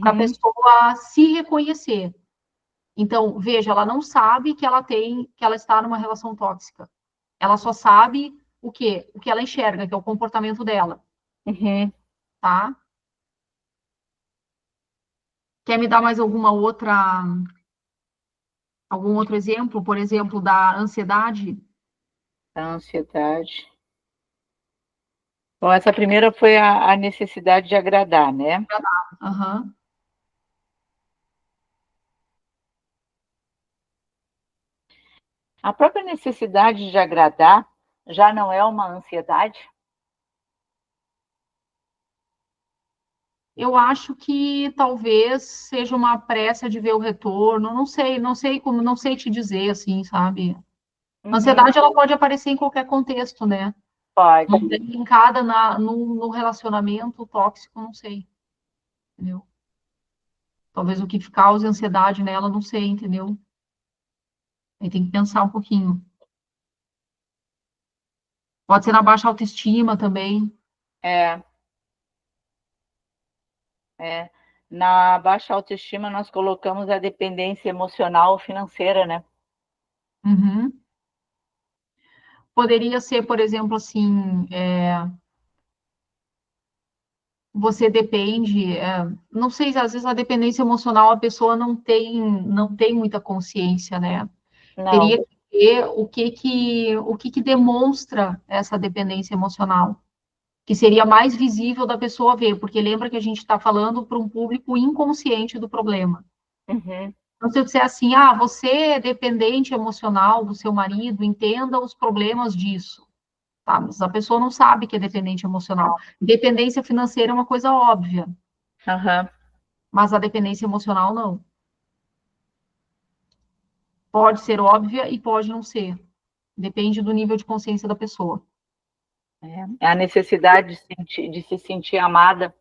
Para a Uhum, pessoa se reconhecer. Então, veja, ela não sabe que ela está numa relação tóxica. Ela só sabe o quê? O que ela enxerga, que é o comportamento dela, uhum. tá? Quer me dar mais algum outro exemplo? Por exemplo, da ansiedade? A ansiedade. Bom, essa primeira foi a necessidade de agradar, né? Aham. A própria necessidade de agradar já não é uma ansiedade? Eu acho que talvez seja uma pressa de ver o retorno, não sei te dizer assim, sabe? A Uhum, ansiedade ela pode aparecer em qualquer contexto, né? Mas pode. é linkada no relacionamento tóxico, não sei, entendeu? Talvez o que cause ansiedade nela, não sei, entendeu? Aí tem que pensar um pouquinho. Pode ser na baixa autoestima também. É, é. Na baixa autoestima, nós colocamos a dependência emocional ou financeira, né? Uhum. Poderia ser, por exemplo, assim, você depende, não sei, às vezes a dependência emocional a pessoa não tem muita consciência, né? Teria Não. que ver o que demonstra essa dependência emocional, que seria mais visível da pessoa ver, porque lembra que a gente está falando para um público inconsciente do problema. Uhum, Então, se eu disser assim, você é dependente emocional do seu marido, entenda os problemas disso. Tá, mas a pessoa não sabe que é dependente emocional. Dependência financeira é uma coisa óbvia, aham. mas a dependência emocional não. Pode ser óbvia e pode não ser. Depende do nível de consciência da pessoa. É a necessidade de se sentir amada,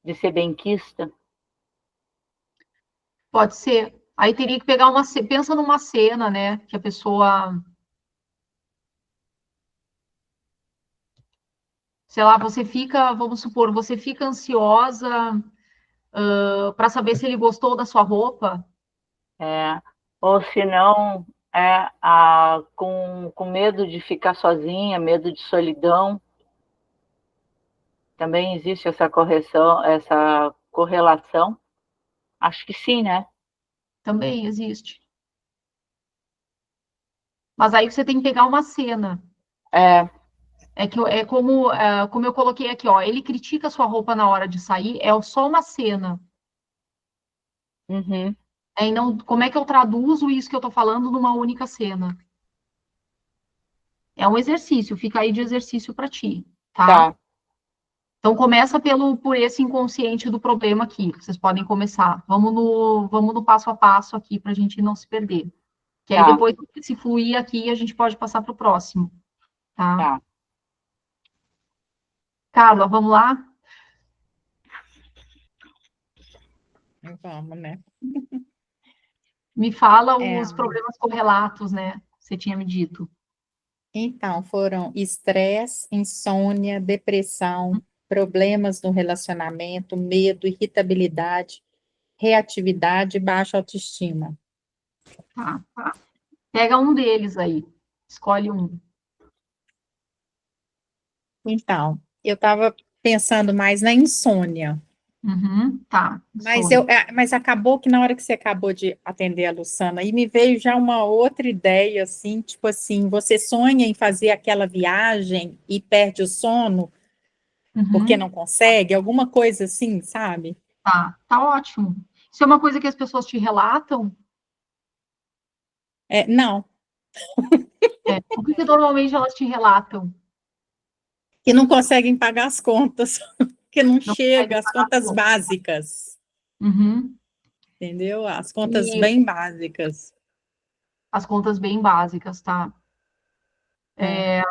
de ser benquista. Pode ser. Aí teria que pegar pensa numa cena, né, que a pessoa, sei lá, vamos supor, você fica ansiosa para saber se ele gostou da sua roupa. Ou se não, com medo de ficar sozinha, medo de solidão. Também existe essa correção, essa correlação? Acho que sim, né? Também existe. Mas aí você tem que pegar uma cena. É, É que é como eu coloquei aqui, ó, ele critica a sua roupa na hora de sair, é só uma cena. Uhum. E não, como é que eu traduzo isso que eu tô falando numa única cena? É um exercício, fica aí de exercício para ti, tá? Tá, Então começa por esse inconsciente do problema aqui. Vocês podem começar. Vamos no passo a passo aqui para a gente não se perder. Que aí tá, depois, se fluir aqui, a gente pode passar para o próximo, tá? tá. Carla, vamos lá? Vamos, né? Me fala É, os problemas correlatos, né? Você tinha me dito. então, foram estresse, insônia, depressão, problemas no relacionamento, medo, irritabilidade, reatividade e baixa autoestima. Tá, tá. Pega um deles aí. Escolhe um. Então, eu estava pensando mais na insônia, Uhum, tá. mas acabou que na hora que você acabou de atender a Luciana, aí me veio já uma outra ideia, assim, tipo assim, você sonha em fazer aquela viagem e perde o sono porque Uhum, não consegue, alguma coisa assim, sabe? tá ótimo. Isso é uma coisa que as pessoas te relatam? Não, O que normalmente elas te relatam? que não conseguem pagar as contas, que não Não chega conseguem as pagar a contas conta. básicas, Uhum. entendeu? As contas E bem básicas. as contas bem básicas, tá? É. É,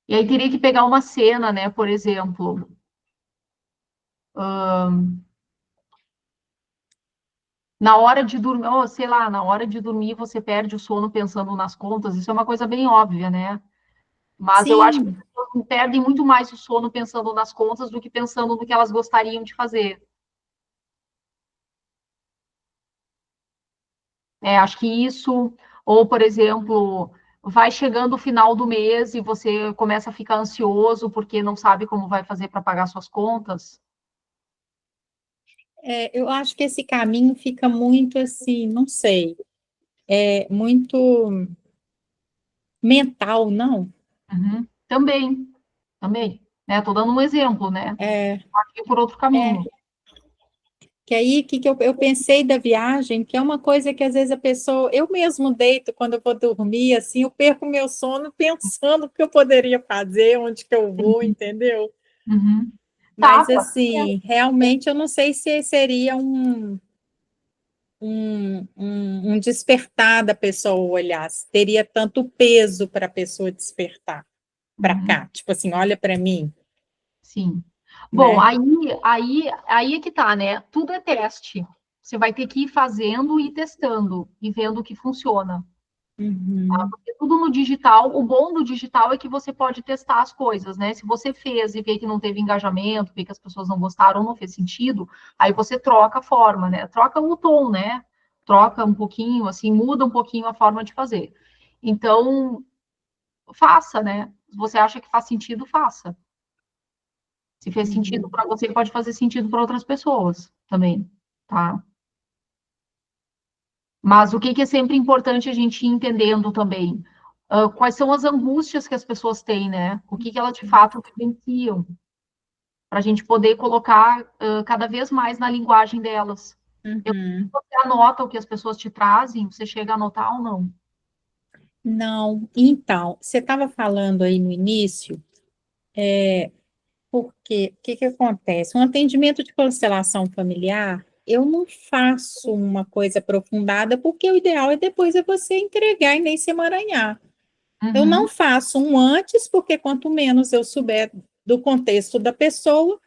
e aí teria que pegar uma cena, né? Por exemplo, na hora de dormir, ou sei lá, na hora de dormir você perde o sono pensando nas contas. Isso é uma coisa bem óbvia, né? Mas eu acho que as Sim, pessoas perdem muito mais o sono pensando nas contas do que pensando no que elas gostariam de fazer. Acho que isso, ou, por exemplo, vai chegando o final do mês e você começa a ficar ansioso porque não sabe como vai fazer para pagar suas contas. eu acho que esse caminho fica muito assim, não sei, muito mental, não? Uhum. Também, né? Estou dando um exemplo, né? É, Pode ir por outro é, caminho. que aí que eu pensei da viagem, que é uma coisa que às vezes a pessoa, eu mesmo deito quando eu vou dormir, assim, eu perco meu sono pensando o que eu poderia fazer, onde que eu vou, entendeu? Uhum. Tá, Mas pode ser. assim, realmente eu não sei se seria um despertar da pessoa olhar, se teria tanto peso para a pessoa despertar para Uhum. cá, tipo assim, olha para mim, Sim. Bom, né? aí é que tá, né? Tudo é teste. Você vai ter que ir fazendo e testando e vendo o que funciona. Uhum, Porque tudo no digital, o bom do digital é que você pode testar as coisas, né? Se você fez e vê que não teve engajamento, vê que as pessoas não gostaram, não fez sentido, aí você troca a forma, né? Troca o tom, né? Troca um pouquinho, assim, muda um pouquinho a forma de fazer. Então, faça, né? Se você acha que faz sentido, faça. Se fez sentido uhum, para você, pode fazer sentido para outras pessoas também, tá? Mas o que que é sempre importante a gente ir entendendo também? Quais são as angústias que as pessoas têm, né? O que que elas de fato vivenciam, para a gente poder colocar cada vez mais na linguagem delas. uhum. Você anota o que as pessoas te trazem, você chega a anotar ou não? Não, então, você estava falando aí no início, porque o que que acontece? Um atendimento de constelação familiar, eu não faço uma coisa aprofundada, porque o ideal é depois você entregar e nem se emaranhar. Eu não Uhum, faço um antes, porque quanto menos eu souber do contexto da pessoa,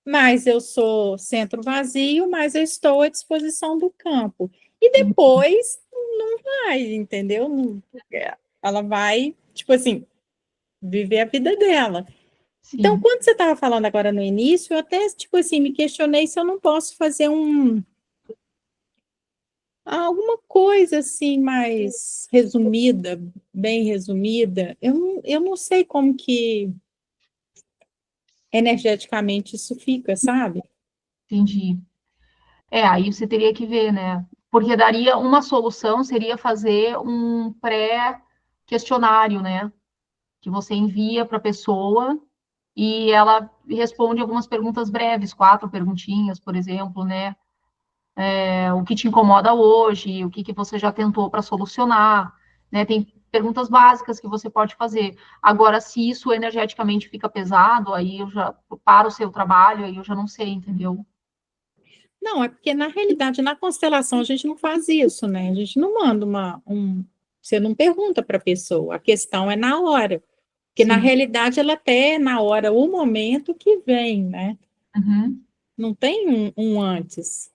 mais eu sou centro vazio, mais eu estou à disposição do campo. E uhum, depois não vai, entendeu? Ela vai, tipo assim, viver a vida dela. Então, sim, quando você estava falando agora no início, eu até, tipo assim, me questionei se eu não posso fazer alguma coisa assim mais resumida, bem resumida. Eu não sei como que energeticamente isso fica, sabe? entendi. Aí você teria que ver, né? Porque daria uma solução, seria fazer um pré. questionário, né? Que você envia para a pessoa e ela responde algumas perguntas breves, 4 perguntinhas, por exemplo, né? O que te incomoda hoje, o que que você já tentou para solucionar, né? Tem perguntas básicas que você pode fazer. Agora, se isso energeticamente fica pesado, aí eu já paro o seu trabalho, aí eu já não sei, entendeu? Não, é porque na realidade, na constelação, a gente não faz isso, né? A gente não manda você não pergunta para a pessoa, a questão é na hora. Porque na Sim. realidade ela até é na hora, o momento que vem, né? Uhum. Não tem um antes. Sim.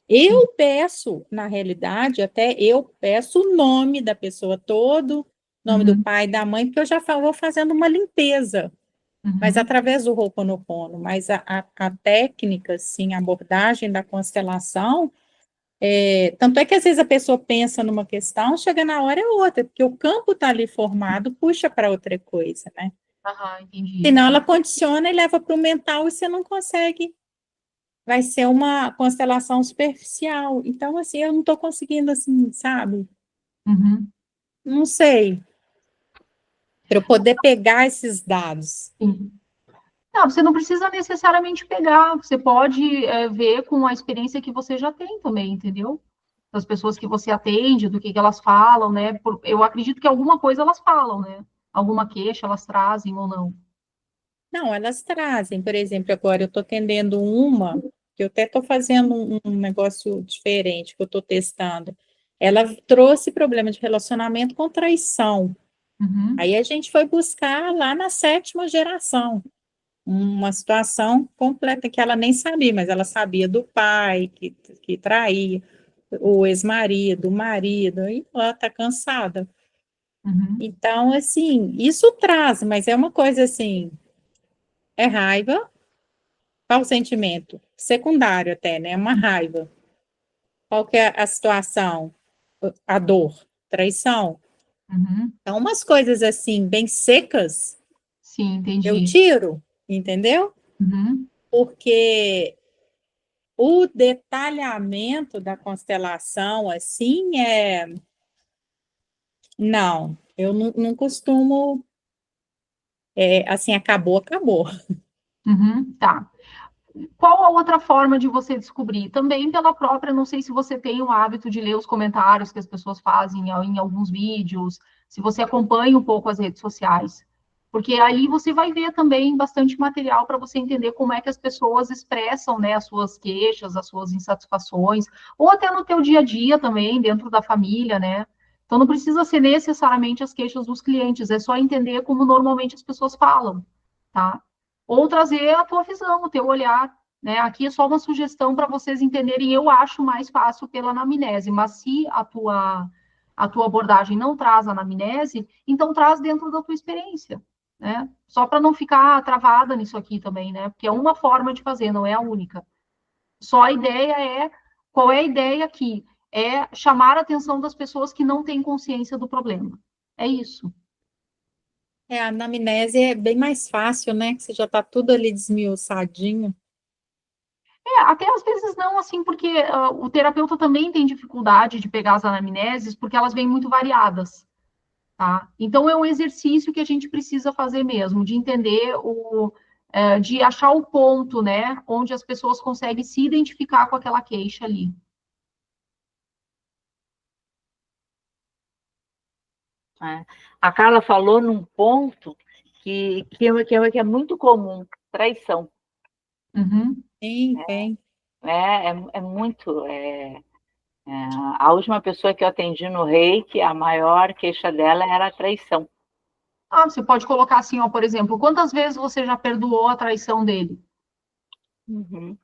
Eu peço, na realidade, até eu peço o nome da pessoa todo, nome do Uhum. pai e da mãe, porque eu já vou fazendo uma limpeza, mas Uhum. através do Ho'oponopono. Mas a técnica, assim, a abordagem da constelação, tanto é que às vezes a pessoa pensa numa questão, chega na hora é outra, porque o campo está ali formado, puxa para outra coisa, né? Aham, entendi. Senão ela condiciona e leva para o mental e você não consegue. Vai ser uma constelação superficial. Então, assim, eu não estou conseguindo, assim, sabe? Uhum. Não sei. Para eu poder pegar esses dados. Sim. Não, você não precisa necessariamente pegar, você pode ver com a experiência que você já tem também, entendeu? Das pessoas que você atende, do que elas falam, né? Eu acredito que alguma coisa elas falam, né? Alguma queixa elas trazem ou não. Não, elas trazem, por exemplo, agora eu estou atendendo uma, que eu até estou fazendo um negócio diferente, que eu estou testando. Ela trouxe problema de relacionamento com traição. Uhum. Aí a gente foi buscar lá na 7ª geração, uma situação completa que ela nem sabia, mas ela sabia do pai que traía, o ex-marido, o marido, e ela está cansada. Uhum. Então, assim, isso traz, mas é uma coisa assim, é raiva, qual o sentimento? Secundário até, né? Uma raiva. Qual que é a situação? A dor, traição. Uhum. Então, umas coisas assim, bem secas, Sim, eu entendi. tiro, entendeu? Uhum. Porque o detalhamento da constelação, assim, não, eu não costumo, assim, acabou, acabou. Uhum. Tá. Qual a outra forma de você descobrir? Também pela própria, não sei se você tem o hábito de ler os comentários que as pessoas fazem em alguns vídeos, se você acompanha um pouco as redes sociais. Porque aí você vai ver também bastante material para você entender como é que as pessoas expressam, né, as suas queixas, as suas insatisfações, ou até no teu dia a dia também, dentro da família, né? Então não precisa ser necessariamente as queixas dos clientes, é só entender como normalmente as pessoas falam, tá? Ou trazer a tua visão, o teu olhar, né? Aqui é só uma sugestão para vocês entenderem. Eu acho mais fácil pela anamnese, mas se a tua abordagem não traz a anamnese, então traz dentro da tua experiência, né? Só para não ficar travada nisso aqui também, né? Porque é uma forma de fazer, não é a única. Só a ideia é, qual é a ideia aqui? É chamar a atenção das pessoas que não têm consciência do problema. É isso. A anamnese é bem mais fácil, né? Que você já está tudo ali desmiuçadinho. Até às vezes não, assim, porque o terapeuta também tem dificuldade de pegar as anamneses, porque elas vêm muito variadas, tá? Então é um exercício que a gente precisa fazer mesmo, de entender de achar o ponto, né, onde as pessoas conseguem se identificar com aquela queixa ali. Né? A Carla falou num ponto que é muito comum, traição. Uhum. Tem. É muito. A última pessoa que eu atendi no Reiki, a maior queixa dela era a traição. Ah, você pode colocar assim, ó, por exemplo, quantas vezes você já perdoou a traição dele? Uhum.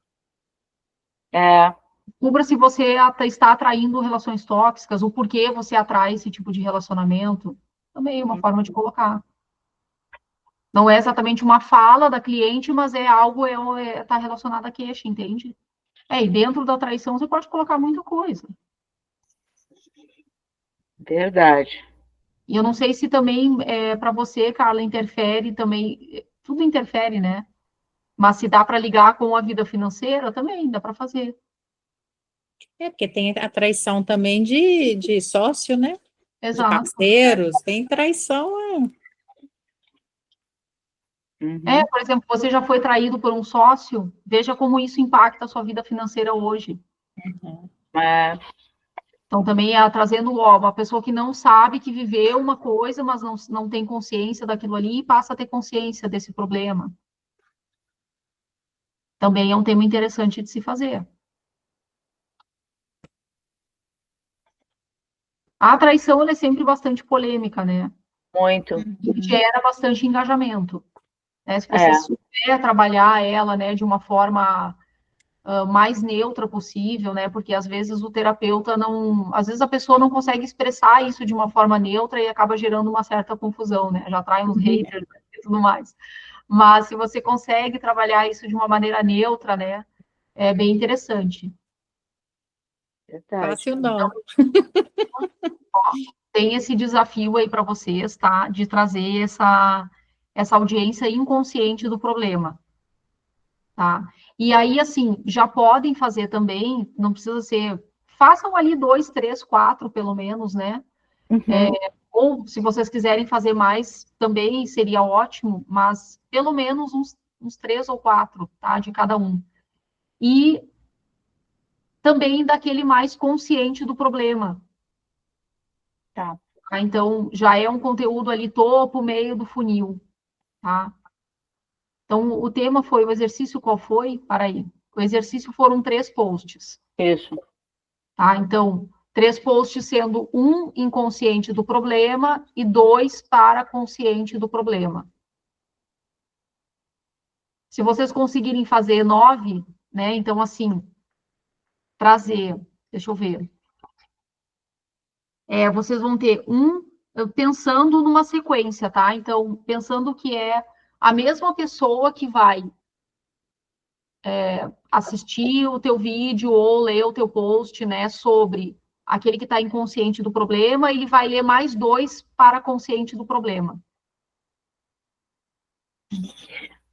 É, Cubra se você está atraindo relações tóxicas, o porquê você atrai esse tipo de relacionamento. Também é uma forma de colocar. Não é exatamente uma fala da cliente, mas é algo tá relacionado à queixa, entende? E dentro da traição você pode colocar muita coisa. verdade. E eu não sei se também para você, Carla, interfere também, tudo interfere, né? Mas se dá para ligar com a vida financeira, também dá para fazer. Porque tem a traição também de sócio, né? de Exato. parceiros, tem traição. Uhum. Por exemplo, você já foi traído por um sócio, veja como isso impacta a sua vida financeira hoje. É, Então, também trazendo ó, uma pessoa que não sabe que viveu uma coisa, mas não tem consciência daquilo ali e passa a ter consciência desse problema. Também é um tema interessante de se fazer. A traição ela é sempre bastante polêmica, né? muito. E gera bastante engajamento. Né? Se você É, souber trabalhar ela, né, de uma forma mais neutra possível, né? Porque às vezes o terapeuta não, às vezes a pessoa não consegue expressar isso de uma forma neutra e acaba gerando uma certa confusão, né? Já atrai uns haters e tudo mais. Mas se você consegue trabalhar isso de uma maneira neutra, né? É bem interessante. verdade. Fácil não. Tem esse desafio aí para vocês, tá? De trazer essa audiência inconsciente do problema, tá? E aí, assim, já podem fazer também, não precisa ser. Façam ali 2, 3, 4, pelo menos, né? Uhum. Ou se vocês quiserem fazer mais, também seria ótimo, mas pelo menos uns 3 ou 4, tá? De cada um. E também daquele mais consciente do problema. Tá. Tá? Então, já é um conteúdo ali topo, meio do funil, tá? Então, o tema foi o exercício, qual foi? Para aí. O exercício foram 3 posts, Isso. tá? Então, 3 posts sendo um inconsciente do problema e 2 para consciente do problema. Se vocês conseguirem fazer 9, né? Então, assim, trazer, deixa eu ver. Vocês vão ter pensando numa sequência, tá? Então, pensando que é a mesma pessoa que vai assistir o teu vídeo ou ler o teu post, né, sobre aquele que está inconsciente do problema, ele vai ler mais 2 para consciente do problema.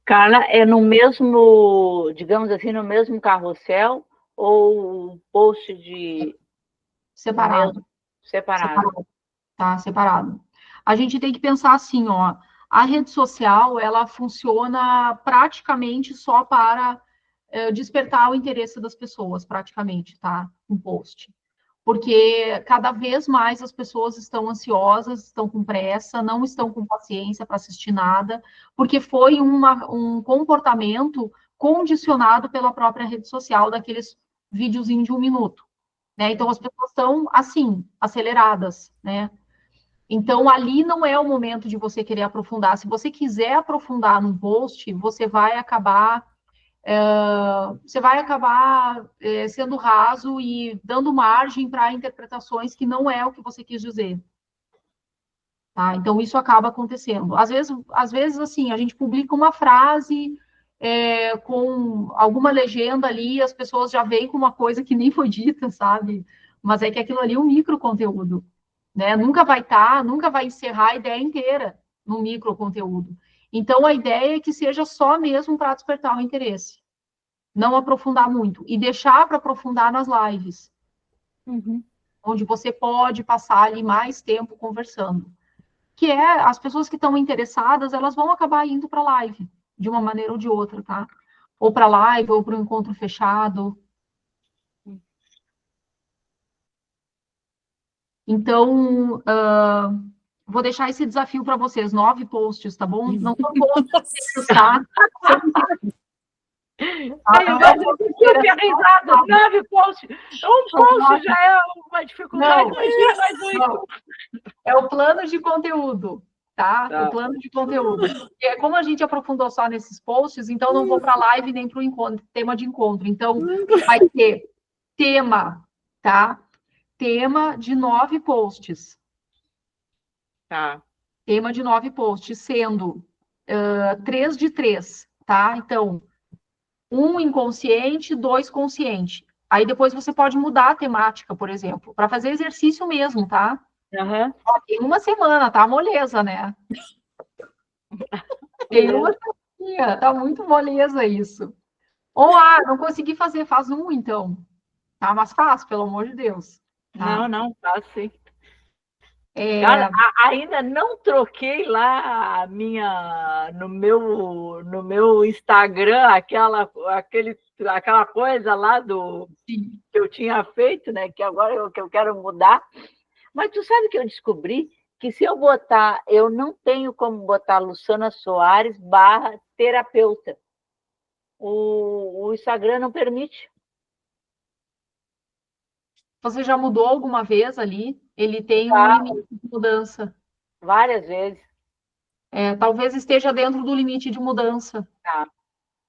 Carla, é no mesmo, digamos assim, no mesmo carrossel ou post de no Separado, mesmo separado? separado, tá? Separado. A gente tem que pensar assim, ó, a rede social, ela funciona praticamente só para despertar o interesse das pessoas, praticamente, tá? Um post. Porque cada vez mais as pessoas estão ansiosas, estão com pressa, não estão com paciência para assistir nada, porque foi um comportamento condicionado pela própria rede social, daqueles videozinhos de 1 minuto, né? Então as pessoas estão assim, aceleradas, né? Então ali não é o momento de você querer aprofundar. Se você quiser aprofundar num post, você vai acabar sendo raso e dando margem para interpretações que não é o que você quis dizer. Tá? Então, isso acaba acontecendo. Às vezes, assim, a gente publica uma frase com alguma legenda ali, as pessoas já veem com uma coisa que nem foi dita, sabe? Mas é que aquilo ali é um micro conteúdo, né? Nunca vai encerrar a ideia inteira no micro conteúdo. Então, a ideia é que seja só mesmo para despertar o interesse, não aprofundar muito e deixar para aprofundar nas lives, onde você pode passar ali mais tempo conversando. Que é as pessoas que estão interessadas, elas vão acabar indo para a live, de uma maneira ou de outra, tá? Ou para a live, ou para o encontro fechado. Então, vou deixar esse desafio para vocês, 9 posts, tá bom? Não são posts, tá? Ai, eu super risada, 9 posts. Um post já é uma dificuldade, imagina mais 8. É o plano de conteúdo, tá? Tá. O plano de conteúdo. Como a gente aprofundou só nesses posts, então não vou para a live nem para o encontro, tema de encontro. Então, vai ter tema, tá? Tema de 9 posts. Tá. Tema de 9 posts, sendo 3 de 3, tá? Então, 1 inconsciente, 2 consciente. Aí depois você pode mudar a temática, por exemplo, para fazer exercício mesmo, tá? Uhum. Tem uma semana, tá? Moleza, né? Tem uma semana, tá muito moleza isso. Ou, não consegui fazer, faz um então. Tá? Mas faz, pelo amor de Deus. Tá? Não, tá sim. Cara, ainda não troquei lá no meu Instagram aquela coisa lá Sim. que eu tinha feito, né? Que agora que eu quero mudar. Mas tu sabe que eu descobri que se eu botar, eu não tenho como botar Luciana Soares / terapeuta. O Instagram não permite. Você já mudou alguma vez ali? Ele tem um Tá, limite de mudança. várias vezes. Talvez esteja dentro do limite de mudança. Tá,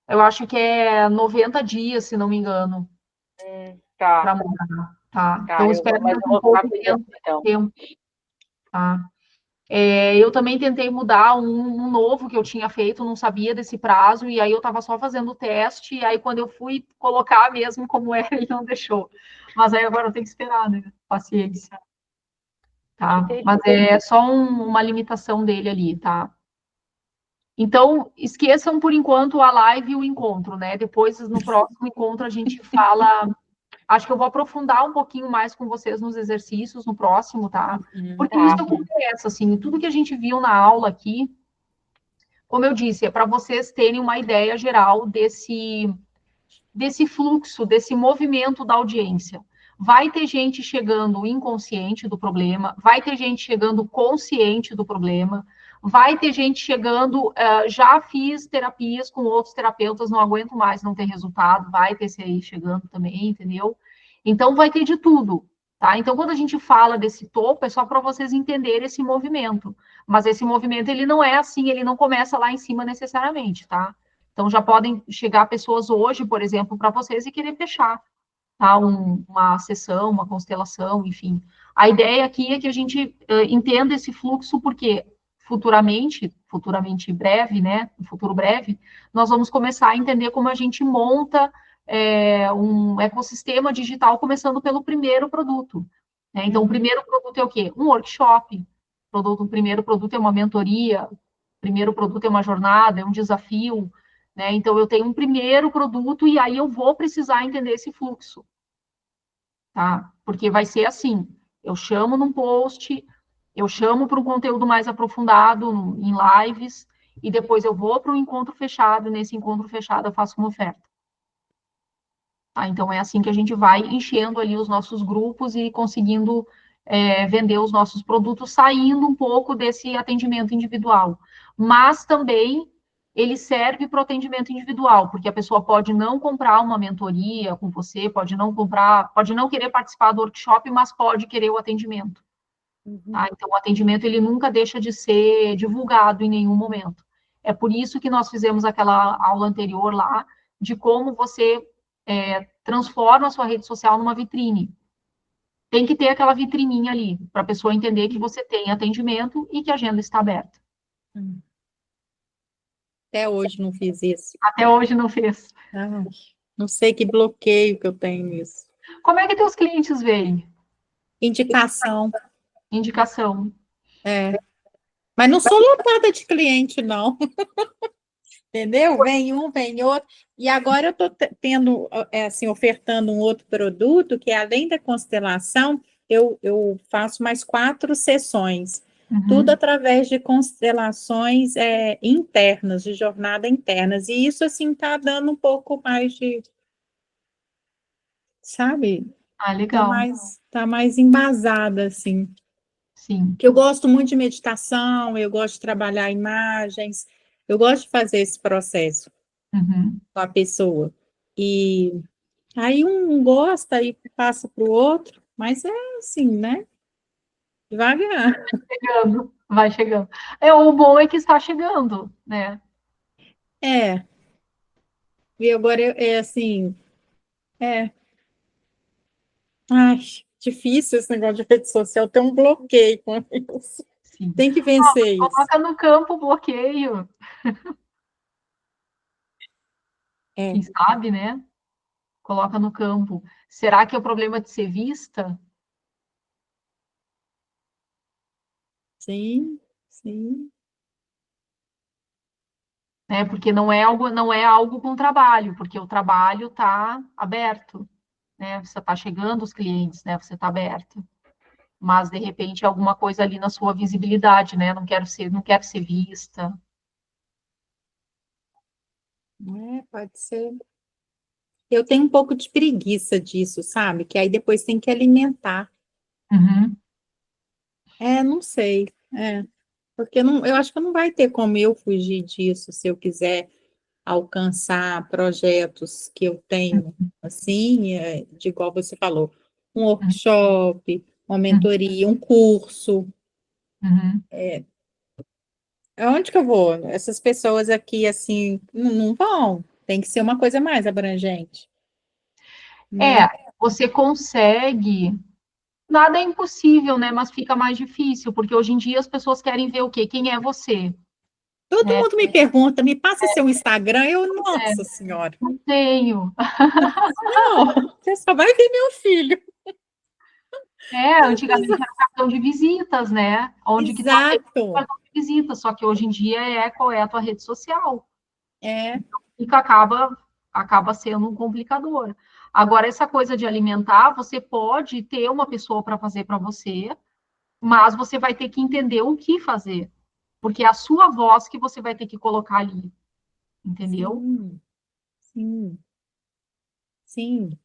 Eu acho que é 90 dias, se não me engano, tá, para mudar, tá? tá. Então, espero Mas mais eu um vou ficar pouco cuidando, então. tempo, tá? Eu também tentei mudar um novo que eu tinha feito, não sabia desse prazo, e aí eu estava só fazendo o teste, e aí quando eu fui colocar mesmo como era, ele não deixou. Mas aí agora eu tenho que esperar, né? Paciência, tá? Entendi. Mas é só uma limitação dele ali, tá? Então, esqueçam por enquanto a live e o encontro, né? Depois, no próximo encontro, a gente fala. Acho que eu vou aprofundar um pouquinho mais com vocês nos exercícios no próximo, tá? Porque isso Tá. acontece, assim, tudo que a gente viu na aula aqui, como eu disse, é para vocês terem uma ideia geral desse fluxo, desse movimento da audiência. Vai ter gente chegando inconsciente do problema, vai ter gente chegando consciente do problema, vai ter gente chegando, já fiz terapias com outros terapeutas, não aguento mais não ter resultado, vai ter esse aí chegando também, entendeu? Então vai ter de tudo, tá? Então quando a gente fala desse topo, é só para vocês entenderem esse movimento. Mas esse movimento, ele não é assim, ele não começa lá em cima necessariamente, tá? Então, já podem chegar pessoas hoje, por exemplo, para vocês e querer fechar, tá? Uma sessão, uma constelação, enfim. A ideia aqui é que a gente entenda esse fluxo, porque futuramente breve, né? No futuro breve, nós vamos começar a entender como a gente monta um ecossistema digital, começando pelo primeiro produto. Né? Então, o primeiro produto é o quê? Um workshop. O primeiro produto é uma mentoria. O primeiro produto é uma jornada, é um desafio. Né? Então, eu tenho um primeiro produto e aí eu vou precisar entender esse fluxo, tá? Porque vai ser assim, eu chamo num post, eu chamo para um conteúdo mais aprofundado em lives, e depois eu vou para um encontro fechado, e nesse encontro fechado eu faço uma oferta. Tá? Então, é assim que a gente vai enchendo ali os nossos grupos e conseguindo vender os nossos produtos, saindo um pouco desse atendimento individual. Mas também ele serve para o atendimento individual, porque a pessoa pode não comprar uma mentoria com você, pode não comprar, pode não querer participar do workshop, mas pode querer o atendimento. Tá? Então, o atendimento ele nunca deixa de ser divulgado em nenhum momento. É por isso que nós fizemos aquela aula anterior lá, de como você transforma a sua rede social numa vitrine. Tem que ter aquela vitrininha ali, para a pessoa entender que você tem atendimento e que a agenda está aberta. Até hoje não fiz isso. Até hoje não fez. Ah, não sei que bloqueio que eu tenho nisso. Como é que teus clientes veem? Indicação, Indicação. mas não sou lotada de cliente, não. Entendeu? Vem um, vem outro. E agora eu estou tendo, assim, ofertando um outro produto que, além da constelação, eu faço mais 4 sessões. Tudo através de constelações internas, de jornada internas. E isso, assim, está dando um pouco mais de, sabe? Legal. Tá mais embasada, assim. Sim. Que eu gosto muito de meditação, eu gosto de trabalhar imagens, eu gosto de fazer esse processo com a pessoa. E aí um gosta e passa para o outro, mas é assim, né? Devagar. Chegando, vai chegando. O bom é que está chegando, né? É. E agora é assim, é. Ai, difícil esse negócio de rede social, tem um bloqueio com isso. Sim. Tem que vencer isso. Coloca no campo o bloqueio. Quem sabe, né? Coloca no campo. Será que é o problema de ser vista? Sim, sim. Porque não é algo com trabalho, porque o trabalho está aberto, né? Você está chegando os clientes, né? Você está aberto. mas de repente alguma coisa ali na sua visibilidade, né? Não quero ser vista. Pode ser. Eu tenho um pouco de preguiça disso, sabe? Que aí depois tem que alimentar. Uhum, Não sei. Porque não, eu acho que não vai ter como eu fugir disso se eu quiser alcançar projetos que eu tenho, assim, de igual você falou, um uhum, workshop, uma uhum, mentoria, um curso. uhum. Aonde que eu vou? Essas pessoas aqui, assim, não vão. Tem que ser uma coisa mais abrangente, É, né? você consegue. Nada é impossível, né? Mas fica mais difícil, porque hoje em dia as pessoas querem ver o quê? Quem é você, Todo né? mundo me pergunta, me passa seu Instagram, É, nossa senhora, não tenho. não, você só vai ver meu filho. Antigamente era cartão de visitas, né? Onde que tá o Exato. cartão de visitas, só que hoje em dia qual é a tua rede social. É, E que acaba sendo um complicador. Agora, essa coisa de alimentar, você pode ter uma pessoa para fazer para você, mas você vai ter que entender o que fazer, porque é a sua voz que você vai ter que colocar ali, entendeu? sim, sim, sim.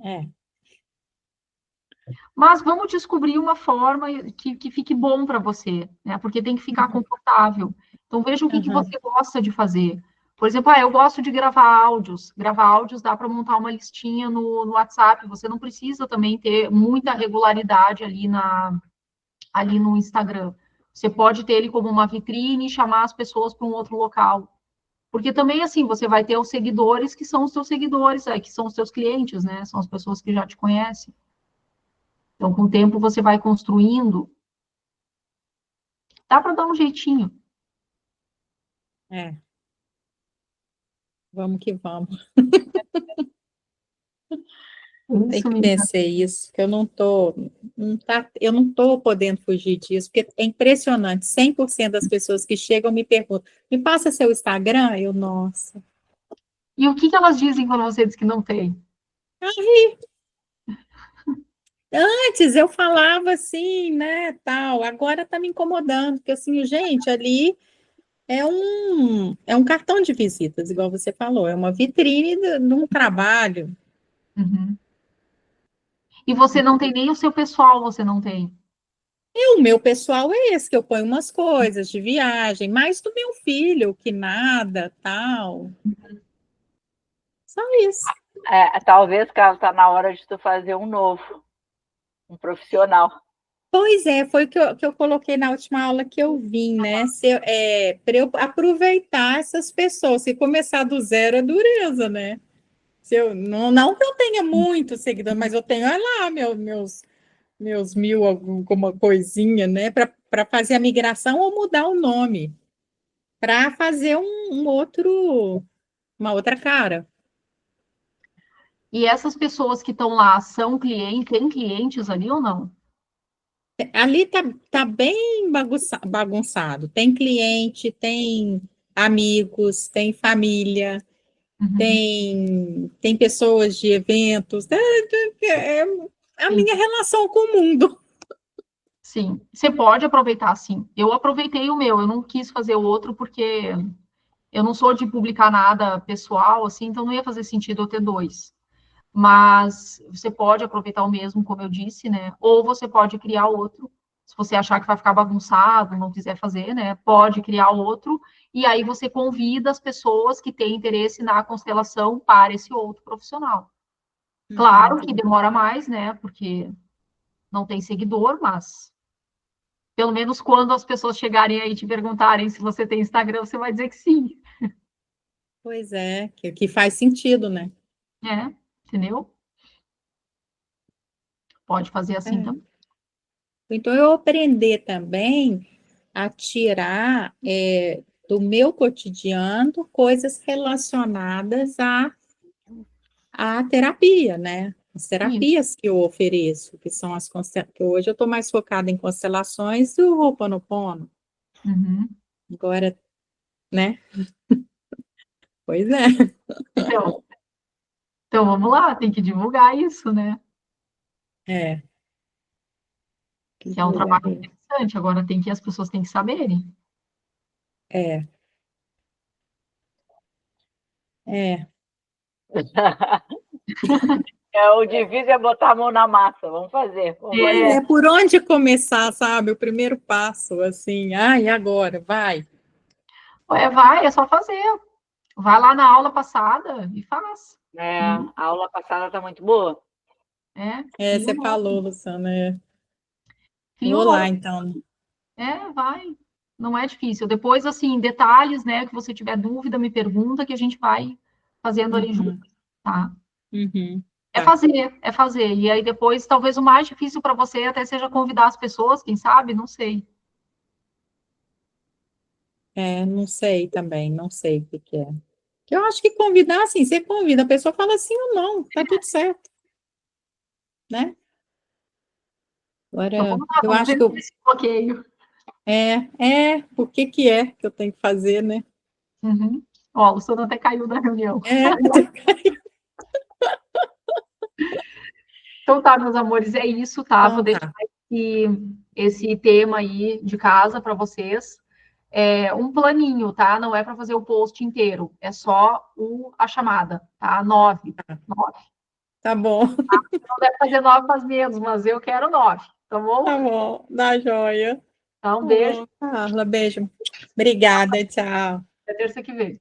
É. Mas vamos descobrir uma forma que fique bom para você, né? Porque tem que ficar confortável. Então, veja o que Aham. você gosta de fazer. Por exemplo, eu gosto de gravar áudios. Gravar áudios dá para montar uma listinha no WhatsApp. Você não precisa também ter muita regularidade ali no Instagram. Você pode ter ele como uma vitrine e chamar as pessoas para um outro local. Porque também, assim, você vai ter os seguidores que são os seus seguidores, que são os seus clientes, né? São as pessoas que já te conhecem. Então, com o tempo, você vai construindo. Dá para dar um jeitinho. É, vamos que vamos. Tem Isso, que menina. vencer isso, que eu eu não tô podendo fugir disso, porque é impressionante, 100% das pessoas que chegam me perguntam, me passa seu Instagram? Eu, nossa. E o que que elas dizem quando você diz que não tem? Antes eu falava assim, né, tal, agora tá me incomodando, porque assim, gente, ali é um cartão de visitas, igual você falou, é uma vitrine de um trabalho. Uhum. E você não tem nem o seu pessoal, você não tem. E o meu pessoal é esse, que eu ponho umas coisas de viagem, mais do meu filho, que nada, tal. Só isso. Talvez, Carlos, está na hora de tu fazer um novo, um profissional. Pois é, foi o que eu coloquei na última aula que eu vim, né? Para eu aproveitar essas pessoas, se começar do zero é dureza, né? Se eu, não que eu tenha muito seguidor, mas eu tenho, olha lá, meus mil, alguma coisinha, né? Para fazer a migração ou mudar o nome, para fazer uma outra cara. E essas pessoas que estão lá são clientes, tem clientes ali ou não? Ali tá bem bagunçado. Tem cliente, tem amigos, tem família, Uhum. tem pessoas de eventos. É a Sim, minha relação com o mundo. sim. Você pode aproveitar, sim. Eu aproveitei o meu, eu não quis fazer o outro porque eu não sou de publicar nada pessoal, assim, então não ia fazer sentido eu ter dois. Mas você pode aproveitar o mesmo, como eu disse, né? Ou você pode criar outro. Se você achar que vai ficar bagunçado, não quiser fazer, né? Pode criar outro, e aí você convida as pessoas que têm interesse na constelação para esse outro profissional. Claro Uhum. que demora mais, né? Porque não tem seguidor, mas pelo menos quando as pessoas chegarem aí e te perguntarem se você tem Instagram, você vai dizer que sim, Pois é, que faz sentido, né? né? Entendeu? Pode fazer assim É. também. Então, eu aprender também a tirar do meu cotidiano coisas relacionadas à terapia, né? As Isso. terapias que eu ofereço, que são que hoje eu estou mais focada em constelações e o Ho'oponopono. Uhum. Agora, né? Pois é. Então, então vamos lá, tem que divulgar isso, né? É. Que é um trabalho interessante, agora as pessoas têm que saberem. É. É. O difícil é botar a mão na massa. Vamos fazer. Vamos fazer. É por onde começar, sabe? O primeiro passo, assim. E agora? Vai. É só fazer. Vai lá na aula passada e faz. A aula passada está muito boa. Você falou, Luciana. Fio Vou lá, novo. então. Vai. Não é difícil. Depois, assim, detalhes, né, que você tiver dúvida, me pergunta que a gente vai fazendo ali junto, tá? Uhum. É Tá. fazer, é fazer. E aí depois, talvez o mais difícil para você até seja convidar as pessoas, quem sabe? Não sei. Não sei também, não sei o que que é. Eu acho que convidar, assim, você convida, a pessoa fala sim ou não, tá tudo certo, né? Então Agora, vamos lá, eu vamos acho que vencer esse bloqueio. por que que é que eu tenho que fazer, né? Uhum. Ó, a Luciana até caiu da reunião. É, Então tá, meus amores, é isso, tá? Vou então deixar tá. esse tema aí de casa para vocês. É um planinho, tá? Não é para fazer o post inteiro, é só a chamada, tá? 9. 9. Tá bom, Não deve fazer 9 mais menos, mas eu quero 9, tá bom? tá bom, dá joia. Então, Tá beijo, bom, Carla, beijo. Obrigada, tchau. até terça que vem.